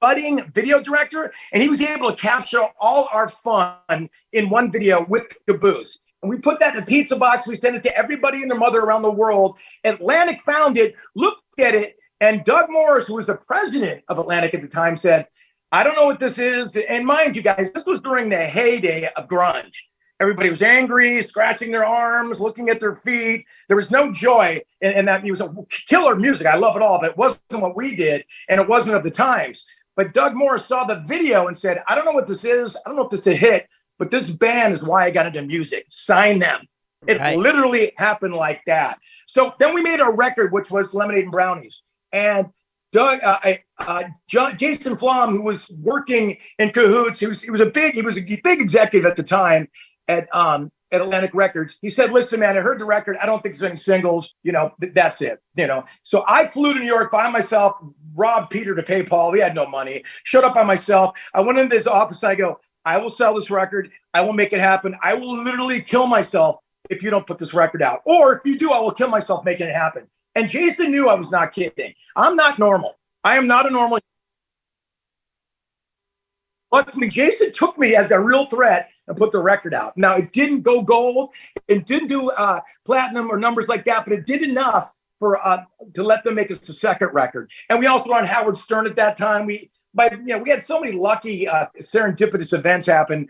budding video director, and he was able to capture all our fun in one video with Caboose. And we put that in a pizza box. We sent it to everybody and their mother around the world. Atlantic found it, looked at it, and Doug Morris, who was the president of Atlantic at the time, said, I don't know what this is. And mind you guys, this was during the heyday of grunge. Everybody was angry, scratching their arms, looking at their feet. There was no joy in that music. Killer music. I love it all, but it wasn't what we did, and it wasn't of the times. But Doug Morris saw the video and said, I don't know what this is. I don't know if this is a hit, but this band is why I got into music. Sign them. It literally happened like that. So then we made a record, which was Lemonade and Brownies. And Doug, Jason Flom, who was working in cahoots, he was a big executive at the time at Atlantic Records. He said, listen, man, I heard the record. I don't think there's any singles. That's it. So I flew to New York by myself, robbed Peter to pay Paul. He had no money. Showed up by myself. I went into his office. I go, I will sell this record. I will make it happen. I will literally kill myself if you don't put this record out. Or if you do, I will kill myself making it happen. And Jason knew I was not kidding. I'm not normal. I am not a normal. Luckily, Jason took me as a real threat and put the record out. Now, it didn't go gold. It didn't do platinum or numbers like that, but it did enough for to let them make us the second record. And we also were on Howard Stern at that time. We had so many lucky serendipitous events happen.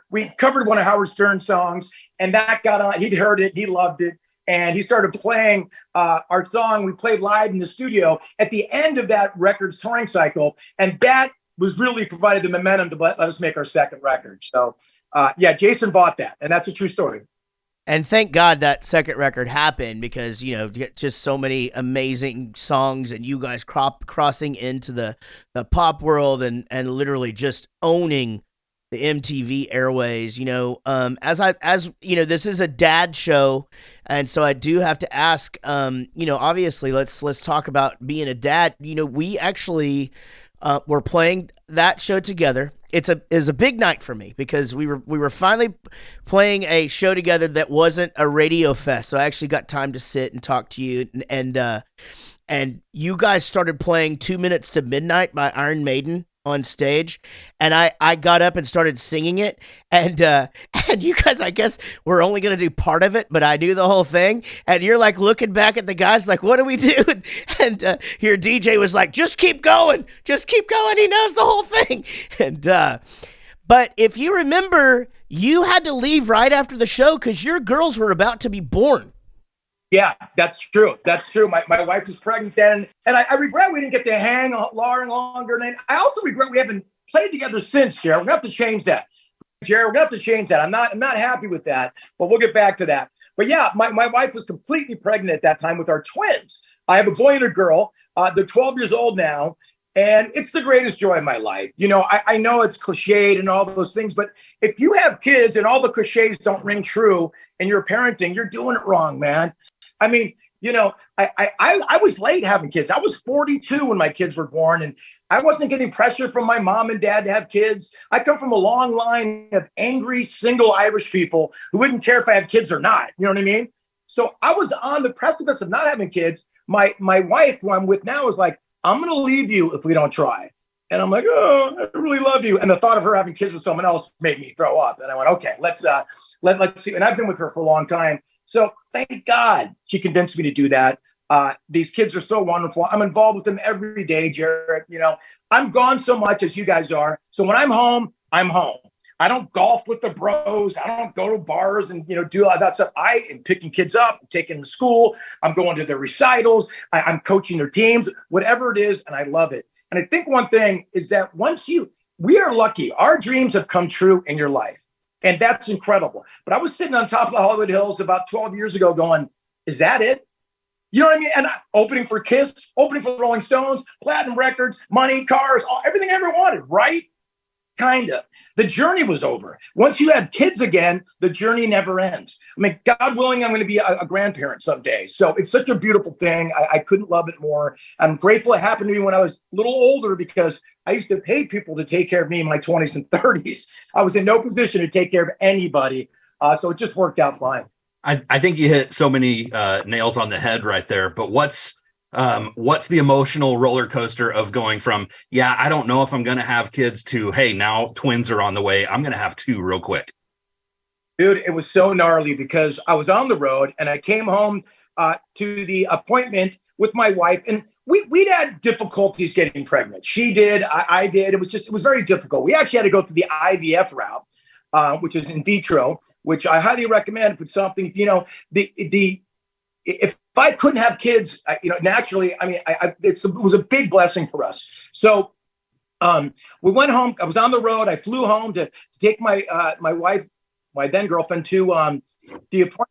We covered one of Howard Stern's songs, and that got on. He'd heard it. He loved it. And he started playing our song. We played live in the studio at the end of that record's touring cycle. And that was really provided the momentum to let us make our second record. So, Jason bought that. And that's a true story. And thank God that second record happened because, just so many amazing songs and you guys crossing into the pop world and literally just owning the MTV airways, this is a dad show. And so I do have to ask, obviously let's talk about being a dad. We actually were playing that show together. It was a big night for me because we were finally playing a show together that wasn't a radio fest. So I actually got time to sit and talk to you and you guys started playing 2 Minutes to Midnight by Iron Maiden on stage, and I got up and started singing it, and you guys, I guess, were only going to do part of it, but I knew the whole thing, and you're like looking back at the guys like, what do we do? And your DJ was like, just keep going, he knows the whole thing. And but if you remember, you had to leave right after the show because your girls were about to be born. Yeah, that's true. My wife was pregnant then. And I regret we didn't get to hang longer. And I also regret we haven't played together since, Jared. We're going to have to change that. I'm not happy with that, but we'll get back to that. But yeah, my wife was completely pregnant at that time with our twins. I have a boy and a girl. They're 12 years old now. And it's the greatest joy of my life. I know it's cliched and all those things, but if you have kids and all the cliches don't ring true and you're parenting, you're doing it wrong, man. I mean, I was late having kids. I was 42 when my kids were born, and I wasn't getting pressure from my mom and dad to have kids. I come from a long line of angry, single Irish people who wouldn't care if I had kids or not. You know what I mean? So I was on the precipice of not having kids. My wife, who I'm with now, is like, I'm going to leave you if we don't try. And I'm like, oh, I really love you. And the thought of her having kids with someone else made me throw up. And I went, okay, let's see. And I've been with her for a long time. So thank God she convinced me to do that. These kids are so wonderful. I'm involved with them every day, Jared. I'm gone so much as you guys are. So when I'm home, I'm home. I don't golf with the bros. I don't go to bars and, do all that stuff. I am picking kids up, I'm taking them to school. I'm going to their recitals. I'm coaching their teams, whatever it is. And I love it. And I think one thing is that we are lucky. Our dreams have come true in your life. And that's incredible. But I was sitting on top of the Hollywood Hills about 12 years ago going, is that it? You know what I mean? And opening for Kiss, opening for the Rolling Stones, platinum records, money, cars, everything I ever wanted, right? Kind of. The journey was over. Once you have kids again, the journey never ends. I mean, God willing, I'm going to be a grandparent someday. So it's such a beautiful thing. I couldn't love it more. I'm grateful it happened to me when I was a little older because I used to pay people to take care of me in my 20s and 30s. I was in no position to take care of anybody. So it just worked out fine. I think you hit so many nails on the head right there. But what's the emotional roller coaster of going from, I don't know if I'm going to have kids to, hey, now twins are on the way. I'm going to have two real quick. Dude, it was so gnarly because I was on the road and I came home to the appointment with my wife. And we'd had difficulties getting pregnant. She did, I did. It was very difficult. We actually had to go through the IVF route, which is in vitro, which I highly recommend for something, if I couldn't have kids, naturally, I mean, it was a big blessing for us. So we went home. I was on the road. I flew home to take my wife, my then girlfriend, to the appointment.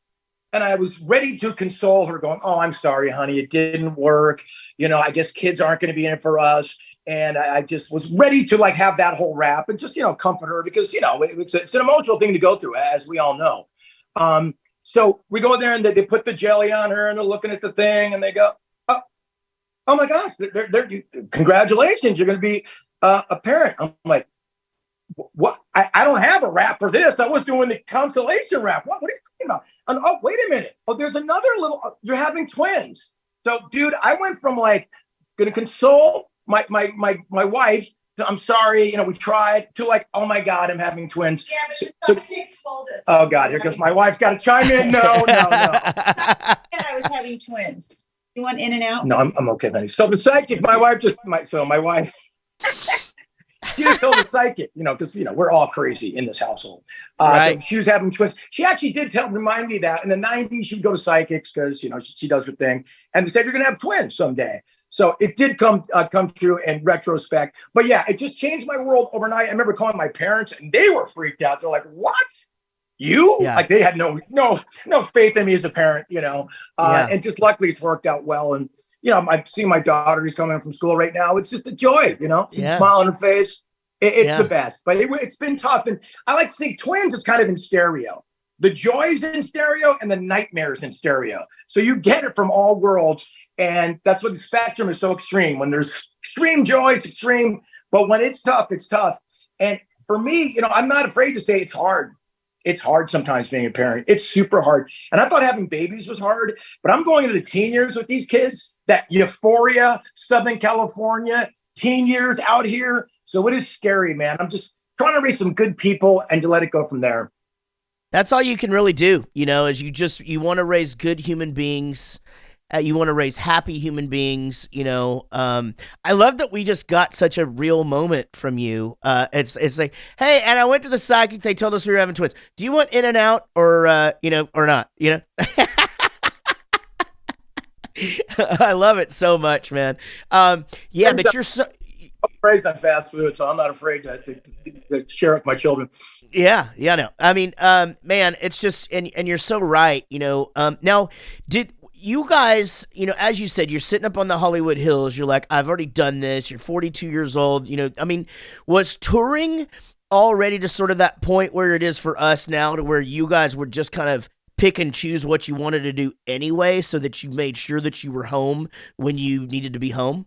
And I was ready to console her, going, "Oh, I'm sorry, honey, it didn't work. I guess kids aren't going to be in it for us." And I just was ready to have that whole rap and just, comfort her because, it's an emotional thing to go through, as we all know. So we go there and they put the jelly on her and they're looking at the thing and they go, "Oh my gosh, congratulations, you're going to be a parent." I'm like, "What? I don't have a rap for this. I was doing the constellation rap. What are you talking about?" And, "Oh, wait a minute. Oh, there's another you're having twins." So, dude, I went from going to console my wife. "I'm sorry, we tried," to "Oh my God, I'm having twins. Yeah, but somebody told us. Oh God, here goes my wife's got to chime in. No. I was having twins. You want In and Out? No, I'm okay, honey. So the psychic, my wife, she just told the psychic, because we're all crazy in this household. Right. She was having twins. She actually did remind me that in the 90s she would go to psychics because she does her thing, and they said you're gonna have twins someday. So it did come true in retrospect. But yeah, it just changed my world overnight. I remember calling my parents and they were freaked out. They're like, "What? You?" Yeah. They had no faith in me as a parent, and just luckily it's worked out well. And I see my daughter who's coming from school right now. It's just a joy, She's a smile on her face. It's the best, but it's been tough. And I like to say twins is kind of in stereo. The joys in stereo and the nightmares in stereo. So you get it from all worlds. And that's what the spectrum is so extreme. When there's extreme joy, it's extreme. But when it's tough, it's tough. And for me, I'm not afraid to say it's hard. It's hard sometimes being a parent. It's super hard. And I thought having babies was hard. But I'm going into the teen years with these kids. That euphoria, Southern California, teen years out here. So it is scary, man. I'm just trying to raise some good people and to let it go from there. That's all you can really do, is you want to raise good human beings. You want to raise happy human beings, I love that we just got such a real moment from you. It's like, "Hey, and I went to the psychic. They told us we were having twins. Do you want In and Out or or not?" I love it so much, man. Yeah, but you're so. I'm raised on fast food, so I'm not afraid to share with my children. Yeah, no. I mean, man, it's just, and you're so right. Now, did you guys, as you said, you're sitting up on the Hollywood Hills. You're like, "I've already done this." You're 42 years old. I mean, was touring already to sort of that point where it is for us now, to where you guys would just kind of pick and choose what you wanted to do anyway, so that you made sure that you were home when you needed to be home?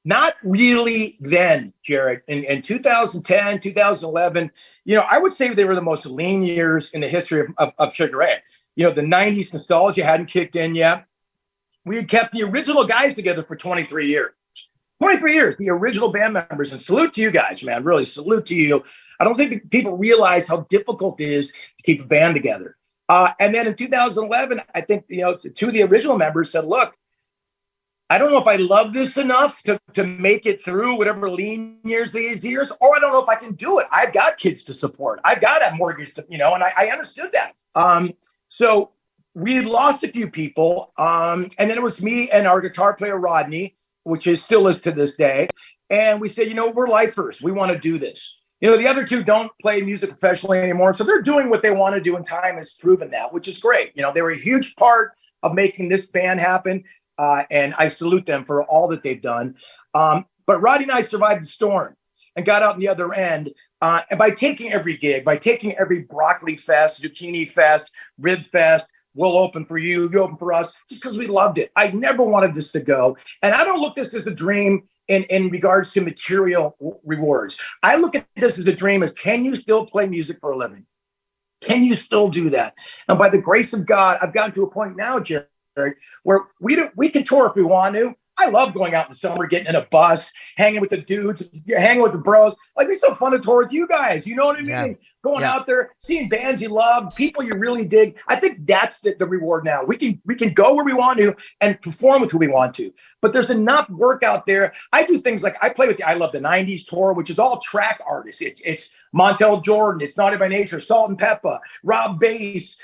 Not really then, Jaret. In 2010, 2011, I would say they were the most lean years in the history of Sugar Ray. The 90s nostalgia hadn't kicked in yet. We had kept the original guys together for 23 years. 23 years, the original band members. And salute to you guys, man. Really, salute to you. I don't think people realize how difficult it is to keep a band together. And then in 2011, I think, two of the original members said, "Look, I don't know if I love this enough to make it through whatever lean years these years, or I don't know if I can do it. I've got kids to support. I've got a mortgage to, and I understood that. So we had lost a few people. And then it was me and our guitar player, Rodney, which still is to this day. And we said, we're lifers. We want to do this. The other two don't play music professionally anymore. So they're doing what they want to do, and time has proven that, which is great. They were a huge part of making this band happen. And I salute them for all that they've done. But Roddy and I survived the storm and got out on the other end. And by taking every gig, by taking every broccoli fest, zucchini fest, rib fest, we'll open for you, you open for us, just because we loved it. I never wanted this to go. And I don't look at this as a dream in regards to material rewards. I look at this as a dream as, can you still play music for a living? Can you still do that? And by the grace of God, I've gotten to a point now, Jared, where we can tour if we want to. I love going out in the summer, getting in a bus, hanging with the dudes, hanging with the bros. Like, it's so fun to tour with you guys. You know what I mean? Yeah. going out there, seeing bands you love, people you really dig. I think that's the reward now. We can go where we want to and perform with who we want to. But there's enough work out there. I do things like I play with I Love the 90s tour, which is all track artists. It's Montel Jordan, it's Naughty by Nature, Salt and Peppa, Rob Bass,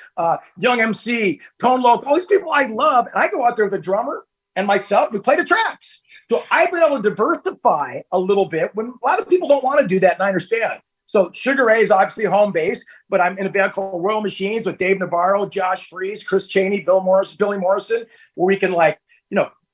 Young MC, Tone Loc, all these people I love. And I go out there with a drummer and myself, we play the tracks. So I've been able to diversify a little bit when a lot of people don't want to do that, and I understand. So Sugar Ray is obviously home base, but I'm in a band called Royal Machines with Dave Navarro, Josh Freese, Chris Chaney, Billy Morrison, where we can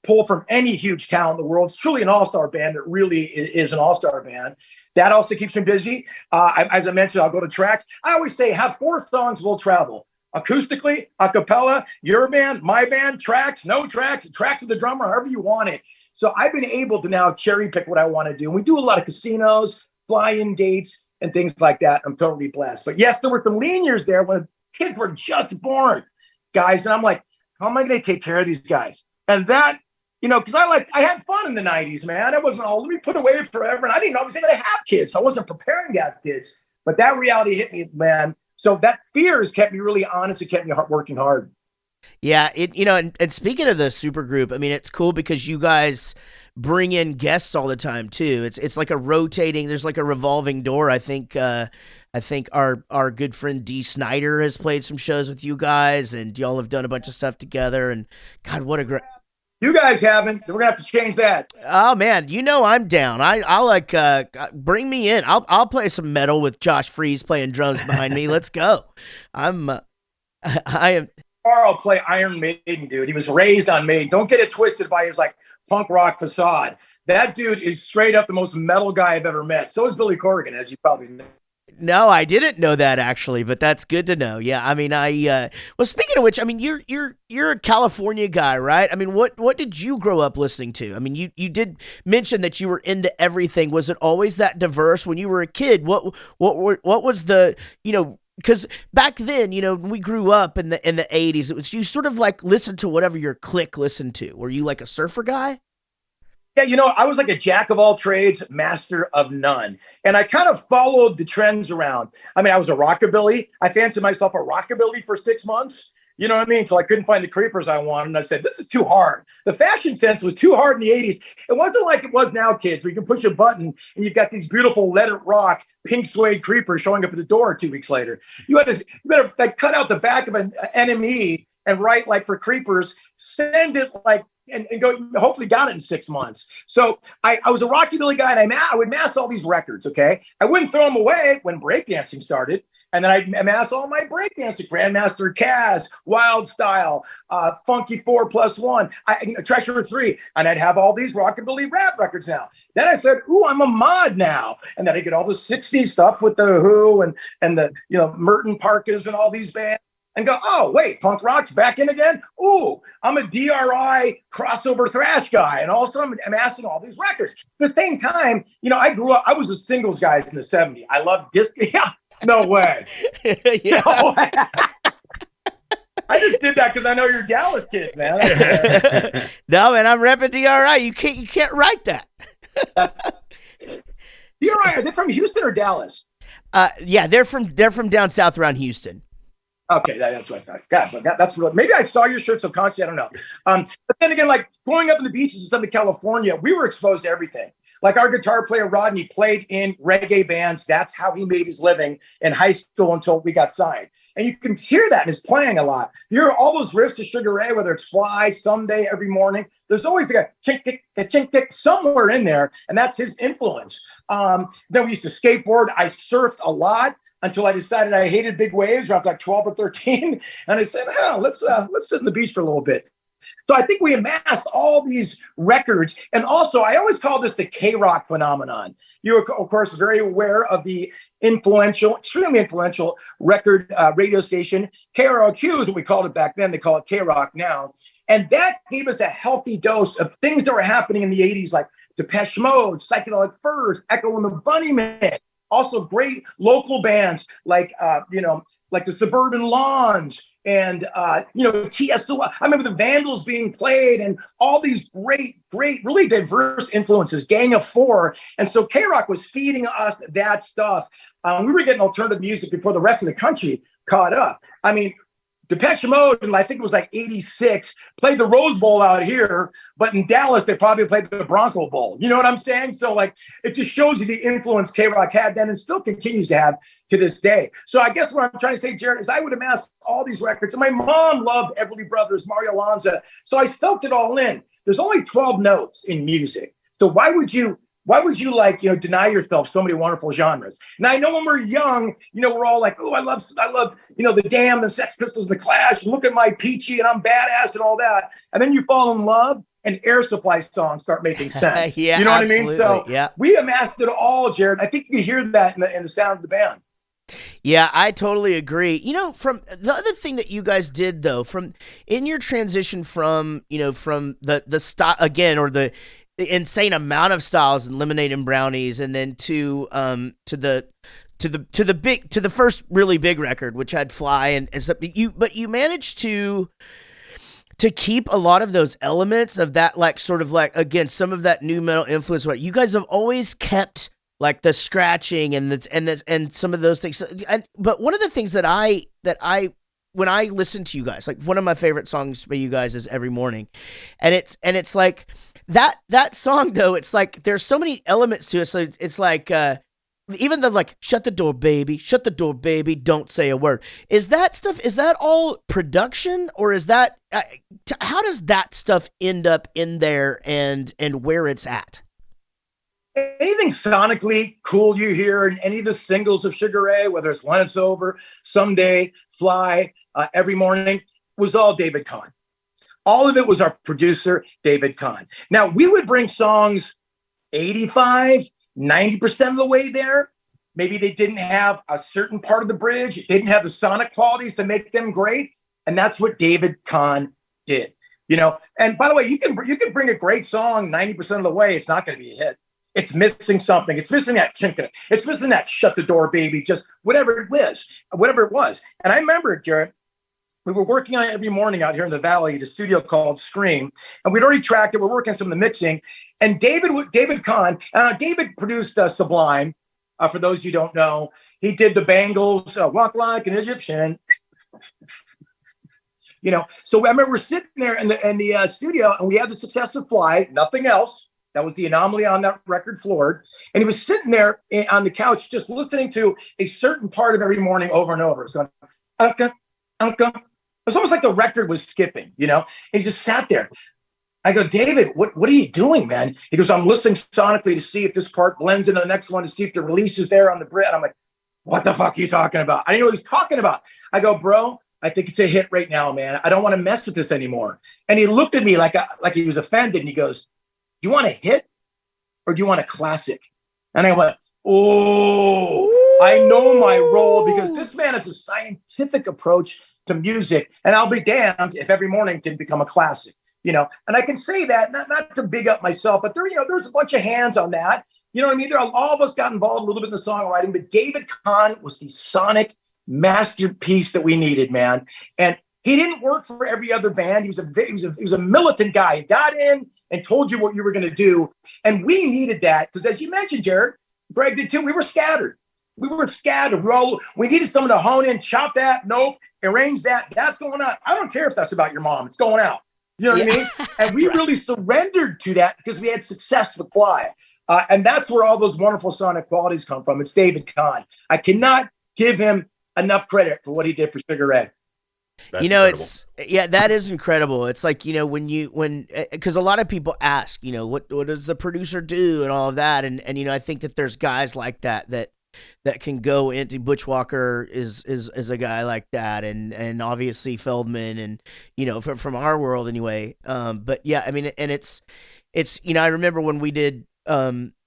pull from any huge talent in the world. It's truly an all-star band. It really is an all-star band. That also keeps me busy. As I mentioned, I'll go to tracks. I always say have 4 songs, we'll travel. Acoustically, a cappella, your band, my band, tracks, no tracks, tracks with the drummer, however you want it. So I've been able to now cherry pick what I want to do. And we do a lot of casinos, fly-in dates, and things like that. I'm totally blessed. But yes, there were some lean years there when kids were just born, guys. And I'm like, how am I going to take care of these guys? And that, because I had fun in the 90s, man. I wasn't all, let me put away forever. And I didn't know I was going to have kids. So I wasn't preparing to have kids. But that reality hit me, man. So that fear has kept me really honest. It kept me working hard. Yeah, and speaking of the super group, I mean, it's cool because you guys bring in guests all the time too. It's like a rotating. There's like a revolving door. I think our good friend Dee Snider has played some shows with you guys, and y'all have done a bunch of stuff together. And God, what a great. You guys haven't. We're gonna have to change that. Oh man, I'm down. I'll like bring me in. I'll play some metal with Josh Freese playing drums behind me. Let's go. I am. Carl play Iron Maiden, dude. He was raised on Maiden. Don't get it twisted by his punk rock facade. That dude is straight up the most metal guy I've ever met. So is Billy Corgan, as you probably know. No, I didn't know that actually, but that's good to know. Yeah, I mean, well, speaking of which, I mean, you're a California guy, right? I mean, what did you grow up listening to? I mean, you did mention that you were into everything. Was it always that diverse when you were a kid? What was the, because back then, when we grew up in the 80s, it was you sort of listened to whatever your clique listened to. Were you like a surfer guy? Yeah, I was like a jack of all trades, master of none. And I kind of followed the trends around. I mean, I was a rockabilly. I fancied myself a rockabilly for 6 months. You know what I mean? Until I couldn't find the creepers I wanted. And I said, this is too hard. The fashion sense was too hard in the 80s. It wasn't like it was now, kids, where you can push a button and you've got these beautiful Let It Rock pink suede creepers showing up at the door 2 weeks later. You better cut out the back of an NME and write for creepers, send it and go, hopefully got it in 6 months. So I was a rockabilly guy, and I would mass all these records, okay? I wouldn't throw them away when breakdancing started. And then I'd amass all my breakdancing, Grandmaster Kaz, Wild Style, Funky 4+1, Treasure 3. And I'd have all these rockabilly rap records now. Then I said, ooh, I'm a mod now. And then I get all the 60s stuff with the Who and the, Merton Parkas and all these bands. And go, oh, wait, punk rock's back in again? Ooh, I'm a DRI crossover thrash guy. And all of a sudden, I'm amassing all these records. At the same time, I grew up, I was a singles guy in the 70s. I loved disco. Yeah, no way. Yeah. No way. I just did that because I know you're Dallas kids, man. No, man, I'm repping DRI. You can't write that. DRI, are they from Houston or Dallas? Yeah, they're from down south around Houston. Okay, that's what I thought. God, that's what. Maybe I saw your shirt subconsciously. I don't know. But then again, growing up in the beaches in Southern California, we were exposed to everything. Our guitar player Rodney played in reggae bands. That's how he made his living in high school until we got signed. And you can hear that in his playing a lot. You hear all those riffs to Sugar Ray, whether it's Fly, Someday, Every Morning. There's always the chink kick somewhere in there, and that's his influence. Then we used to skateboard. I surfed a lot. Until I decided I hated big waves around 12 or 13. And I said, let's sit in the beach for a little bit. So I think we amassed all these records. And also, I always call this the K-Rock phenomenon. You're, of course, very aware of the extremely influential record radio station. KROQ is what we called it back then. They call it K-Rock now. And that gave us a healthy dose of things that were happening in the 80s, like Depeche Mode, Psychedelic Furs, Echo and the Bunnymen. Also great local bands like, like the Suburban Lawns and, TSO. I remember the Vandals being played and all these great, really diverse influences, Gang of Four. And so K-Rock was feeding us that stuff. We were getting alternative music before the rest of the country caught up. I mean, Depeche Mode, and I think it was like 86, played the Rose Bowl out here, but in Dallas, they probably played the Bronco Bowl. You know what I'm saying? So, like, it just shows you the influence K-Rock had then and still continues to have to this day. So I guess what I'm trying to say, Jaret, is I would amass all these records. And my mom loved Everly Brothers, Mario Lanza. So I soaked it all in. There's only 12 notes in music. So why would you deny yourself so many wonderful genres? And I know when we're young, we're all like, oh, I love, the Damned and Sex Pistols, the Clash, and look at my Peachy and I'm badass and all that. And then you fall in love and Air Supply songs start making sense. Yeah, you know absolutely. what I mean? So yeah. We amassed it all, Jaret. I think you can hear that in the sound of the band. Yeah, I totally agree. From the other thing that you guys did though, from in your transition from the style again, or the insane amount of styles and Lemonade and Brownies, and then to the first really big record, which had Fly and stuff. But you managed to keep a lot of those elements of that, like sort of like, again, some of that new metal influence. What you guys have always kept, like the scratching and some of those things. But one of the things that I when I listen to you guys, like one of my favorite songs by you guys is Every Morning, and it's like that song though. It's like there's so many elements to it. So it's like even the like shut the door baby, don't say a word. Is that all production, or is that how does that stuff end up in there and where it's at? Anything sonically cool you hear in any of the singles of Sugar Ray, whether it's When It's Over, Someday, Fly, Every Morning, was all David Kahn. All of it was our producer, David Kahn. Now, we would bring songs 85, 90% of the way there. Maybe they didn't have a certain part of the bridge. They didn't have the sonic qualities to make them great. And that's what David Kahn did. And by the way, you can bring a great song 90% of the way. It's not going to be a hit. It's missing something. It's missing that chink in it. It's missing that shut the door, baby, just whatever it was. And I remember, Jaret, we were working on it Every Morning out here in the Valley at a studio called Scream. And we'd already tracked it. We're working on some of the mixing. And David Kahn, David produced Sublime. For those you don't know, he did the Bangles, Walk Like an Egyptian. So I remember we're sitting there in the studio, and we had the success of Fly, nothing else. That was the anomaly on that record floor. And he was sitting there on the couch just listening to a certain part of Every Morning over and over. It's going, Unca, Unca. It was almost like the record was skipping, and he just sat there. I go, David, what are you doing, man? He goes, I'm listening sonically to see if this part blends into the next one, to see if the release is there on the bridge. I'm like, what the fuck are you talking about? I didn't know what he's talking about. I go, bro, I think it's a hit right now, man. I don't want to mess with this anymore. And he looked at me like he was offended, and he goes, do you want a hit or do you want a classic? And I went, oh, I know my role, because this man has a scientific approach to music, and I'll be damned if Every Morning didn't become a classic, And I can say that not to big up myself, but there's a bunch of hands on that. You know what I mean? All of us got involved a little bit in the songwriting, but David Kahn was the sonic masterpiece that we needed, man. And he didn't work for every other band. He was a militant guy. He got in and told you what you were going to do. And we needed that because, as you mentioned, Jaret, Greg did too, we were scattered. We needed someone to hone in, chop that, nope, arrange that. That's going on. I don't care if that's about your mom. It's going out. You know what I mean? And we really surrendered to that because we had success with Fly. And that's where all those wonderful sonic qualities come from. It's David Kahn. I cannot give him enough credit for what he did for Sugar Ray. That's incredible. That is incredible. It's like, because a lot of people ask, what does the producer do and all of that. And I think that there's guys like that can go into. Butch Walker is a guy like that. And obviously Feldman and, from our world anyway. But yeah, I mean, and it's, I remember when we did,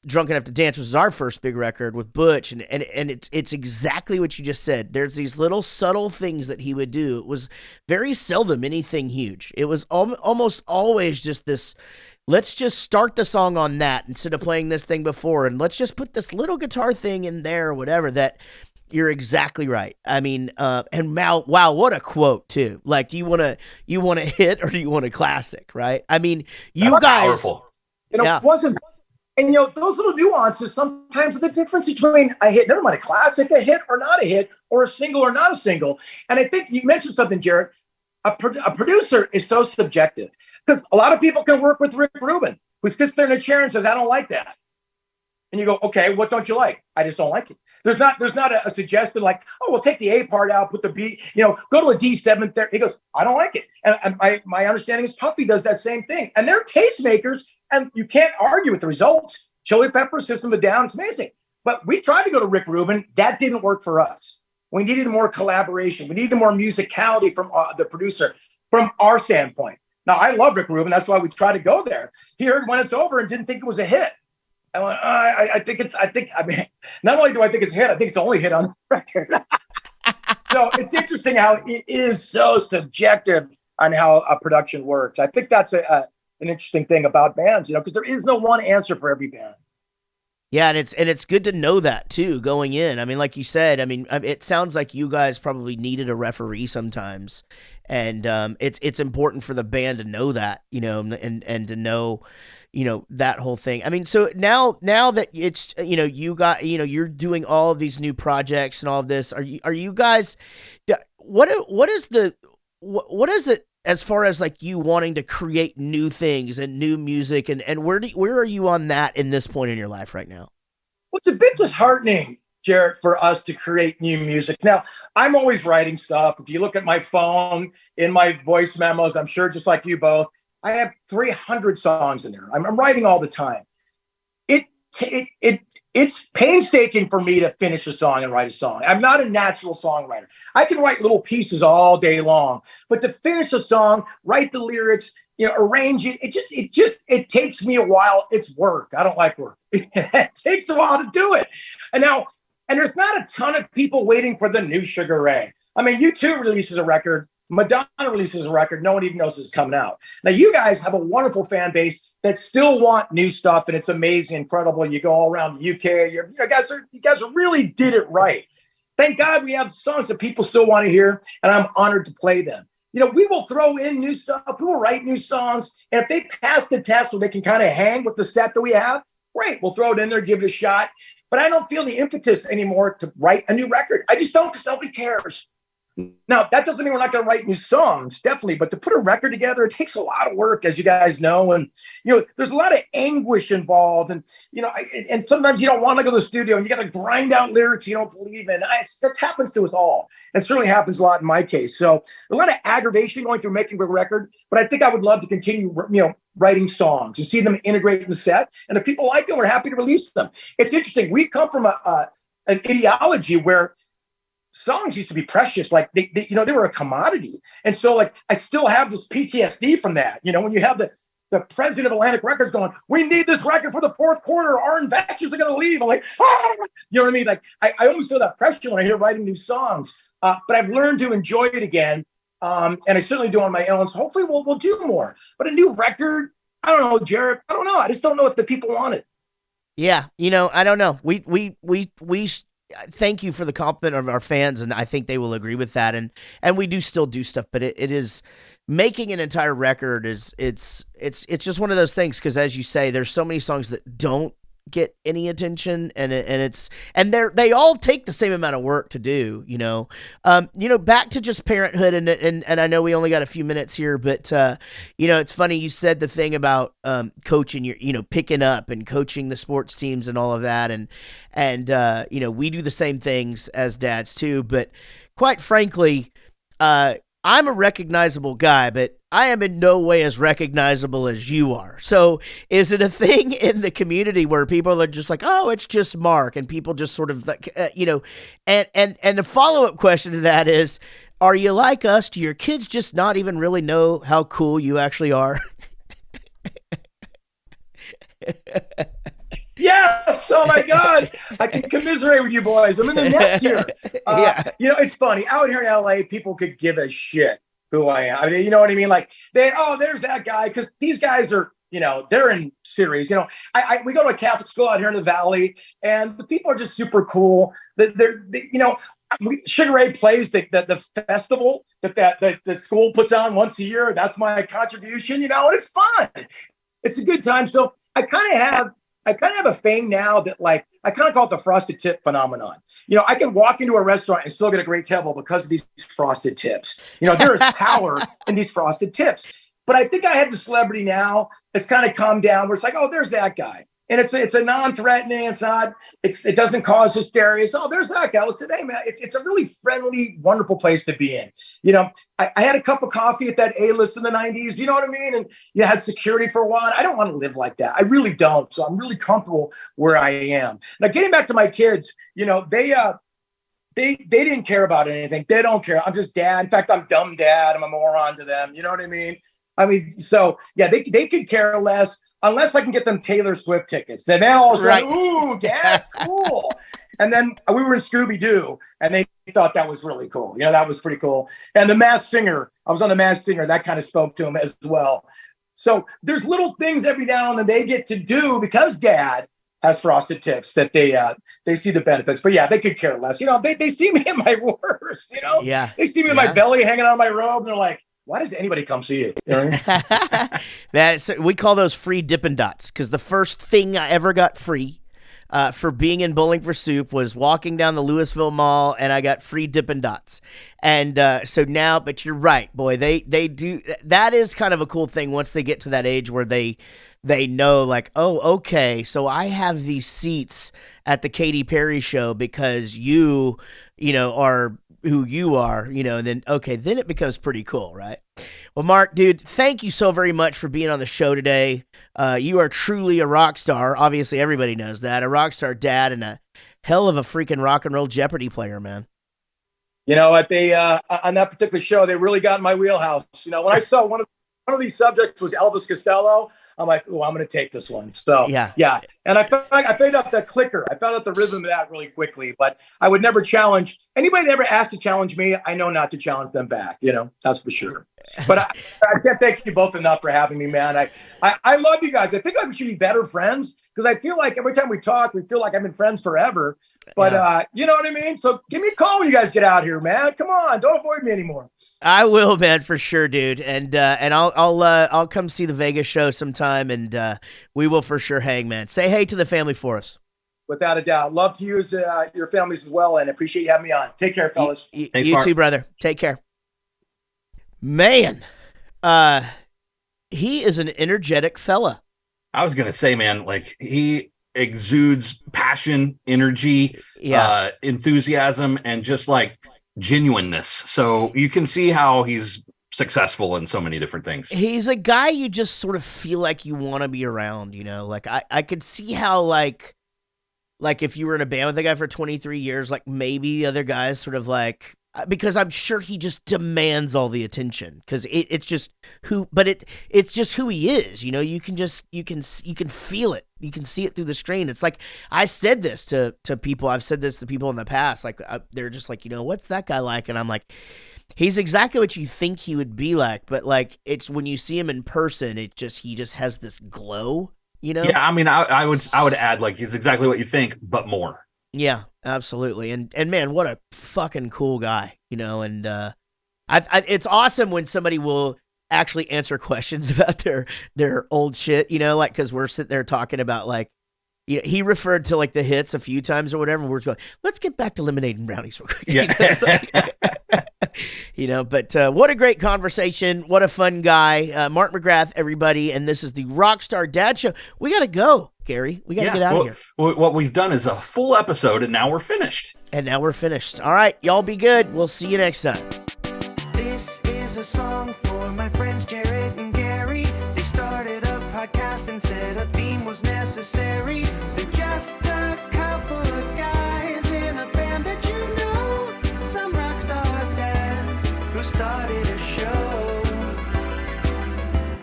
Drunk Enough to Dance was our first big record with Butch, and it's exactly what you just said. There's these little subtle things that he would do. It was very seldom anything huge. It was almost always just this, let's just start the song on that instead of playing this thing before, and let's just put this little guitar thing in there or whatever, that you're exactly right. I mean, and wow, what a quote too. Like, do you want a hit or do you want a classic, right? I mean, you That's guys, powerful. It wasn't, and those little nuances sometimes are the difference between a hit, never mind a classic, a hit or not a hit, or a single or not a single. And I think you mentioned something, Jaret. A producer is so subjective because a lot of people can work with Rick Rubin, who sits there in a chair and says, "I don't like that," and you go, "Okay, what don't you like?" "I just don't like it." There's not a suggestion like, "Oh, we'll take the A part out, put the B, go to a D7 there." He goes, "I don't like it." And my understanding is Puffy does that same thing. And they're tastemakers, and you can't argue with the results. Chili Peppers, System of a Down, it's amazing. But we tried to go to Rick Rubin. That didn't work for us. We needed more collaboration. We needed more musicality from the producer, from our standpoint. Now, I love Rick Rubin. That's why we tried to go there. He heard When It's Over and didn't think it was a hit. I went, I mean, not only do I think it's a hit, I think it's the only hit on the record. So it's interesting how it is so subjective on how a production works. I think that's an interesting thing about bands, because there is no one answer for every band. Yeah, and it's good to know that too going in. I mean, like you said, I mean, it sounds like you guys probably needed a referee sometimes, and it's important for the band to know that, and to know, that whole thing. I mean, so now that it's you're doing all of these new projects and all of this, are you guys, what is it as far as like you wanting to create new things and new music, and where are you on that in this point in your life right now? Well, it's a bit disheartening, Jaret, for us to create new music. Now, I'm always writing stuff. If you look at my phone, in my voice memos, I'm sure just like you both, I have 300 songs in there. I'm writing all the time. It's painstaking for me to finish a song and write a song. I'm not a natural songwriter. I can write little pieces all day long, but to finish a song, write the lyrics, arrange it, it takes me a while. It's work. I don't like work. It takes a while to do it. And there's not a ton of people waiting for the new Sugar Ray. I mean, U2 releases a record. Madonna releases a record. No one even knows it's coming out. Now, you guys have a wonderful fan base that still want new stuff, and it's amazing, incredible. You go all around the UK. You guys really did it right. Thank God we have songs that people still want to hear, and I'm honored to play them. We will throw in new stuff. We will write new songs, and if they pass the test where they can kind of hang with the set that we have, great. We'll throw it in there, give it a shot. But I don't feel the impetus anymore to write a new record. I just don't, because nobody cares. Now, that doesn't mean we're not going to write new songs, definitely, but to put a record together, it takes a lot of work, as you guys know. And, there's a lot of anguish involved. And, and sometimes you don't want to go to the studio and you got to grind out lyrics you don't believe in. That happens to us all. And certainly happens a lot in my case. So a lot of aggravation going through making a record, but I think I would love to continue, writing songs and see them integrate in the set. And if people like them, we're happy to release them. It's interesting. We come from an ideology where songs used to be precious, like they were a commodity. And so like I still have this PTSD from that. When you have the president of Atlantic Records going, "We need this record for the fourth quarter, our investors are going to leave." I'm like, ah! You know what I mean? Like I almost feel that pressure when I hear writing new songs. But I've learned to enjoy it again. And I certainly do on my own. So hopefully we'll do more. But a new record, I don't know, Jaret. I don't know. I just don't know if the people want it. Yeah, I don't know. We thank you for the compliment of our fans, and I think they will agree with that. And we do still do stuff, but it is making an entire record it's just one of those things, because as you say, there's so many songs that don't get any attention, and they all take the same amount of work to do. Back to just parenthood, and I know we only got a few minutes here, but it's funny you said the thing about coaching your picking up and coaching the sports teams and all of that, and we do the same things as dads too, but quite frankly, I'm a recognizable guy, but I am in no way as recognizable as you are. So is it a thing in the community where people are just like, "Oh, it's just Mark," and people just sort of like, and the follow-up question to that is, are you like us? Do your kids just not even really know how cool you actually are? Yes. Oh my God. I can commiserate with you boys. I'm in the nest here. Yeah. It's funny. Out here in LA, people could give a shit who I am. I mean, you know what I mean? Like there's that guy, because these guys are they're in series. We go to a Catholic school out here in the Valley, and the people are just super cool. Sugar Ray plays the festival that the school puts on once a year. That's my contribution, and it's fun. It's a good time. So I kind of have a thing now that, like, I kind of call it the frosted tip phenomenon. I can walk into a restaurant and still get a great table because of these frosted tips. There is power in these frosted tips. But I think I have the celebrity now. It's kind of calmed down where it's like, oh, there's that guy. And it's a non-threatening. It doesn't cause hysteria. So, oh, there's that guy. I said, hey, man, it's a really friendly, wonderful place to be in. I had a cup of coffee at that A-list in the 90s. You know what I mean? And you had security for a while. I don't want to live like that. I really don't. So I'm really comfortable where I am. Now, getting back to my kids, they didn't care about anything. They don't care. I'm just dad. In fact, I'm dumb dad. I'm a moron to them. You know what I mean? So yeah, they could care less unless I can get them Taylor Swift tickets. Then they all say, ooh, dad's cool. And then we were in Scooby-Doo, and they thought that was really cool. That was pretty cool. And the Masked Singer, I was on the Masked Singer. That kind of spoke to them as well. So there's little things every now and then they get to do because dad has frosted tips that they see the benefits. But yeah, they could care less. They see me at my worst, Yeah. They see me in my belly hanging out of my robe, and they're like, why does anybody come see you? Man, we call those free Dippin' Dots, because the first thing I ever got free for being in Bowling for Soup was walking down the Louisville Mall, and I got free Dippin' Dots. And so now, but you're right, boy, they do. That is kind of a cool thing once they get to that age where they know, like, oh, okay, so I have these seats at the Katy Perry show because you are who you are, and then, okay, then it becomes pretty cool, right? Well, Mark, dude, thank you so very much for being on the show today. You are truly a rock star. Obviously, everybody knows that. A rock star dad and a hell of a freaking rock and roll Jeopardy player, man. At on that particular show, they really got in my wheelhouse. When I saw one of these subjects was Elvis Costello, I'm like, oh, I'm going to take this one. So, yeah. And I found out the clicker. I found out the rhythm of that really quickly. But I would never challenge anybody that ever asked to challenge me. I know not to challenge them back. That's for sure. But I can't thank you both enough for having me, man. I love you guys. I think we should be better friends because I feel like every time we talk, we feel like I've been friends forever. But you know what I mean? So give me a call when you guys get out here, man. Come on, don't avoid me anymore. I will, man, for sure, dude. And I'll come see the Vegas show sometime, and we will for sure hang, man. Say hey to the family for us. Without a doubt. Love to use your families as well, and appreciate you having me on. Take care, fellas. Thanks, you too, brother. Take care. Man, he is an energetic fella. I was gonna say, man, like he exudes passion, energy, enthusiasm, and just like genuineness. So you can see how he's successful in so many different things. He's a guy you just sort of feel like you want to be around, like I could see how like if you were in a band with a guy for 23 years, like maybe the other guys sort of like, because I'm sure he just demands all the attention because it's just it's just who he is. You can feel it. You can see it through the screen. It's like, I said this to people. I've said this to people in the past. Like they're just like, what's that guy like? And I'm like, he's exactly what you think he would be like. But like, it's when you see him in person, he just has this glow, Yeah. I mean, I would add like, he's exactly what you think, but more. Yeah, absolutely. And man, what a fucking cool guy, and it's awesome when somebody will actually answer questions about their old shit, like, cause we're sitting there talking about like, he referred to like the hits a few times or whatever. We're going, let's get back to lemonade and brownies real quick. Yeah. But what a great conversation. What a fun guy. Mark McGrath, everybody. And this is the Rockstar Dad Show. We got to go, Gary. We got to get out of here. What we've done is a full episode, and now we're finished. All right. Y'all be good. We'll see you next time. This is a song for my friends Jaret and Gary. They started a podcast and said a theme was necessary. They're just a couple of guys in a band that some rockstar dads who started a show.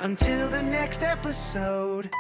Until the next episode.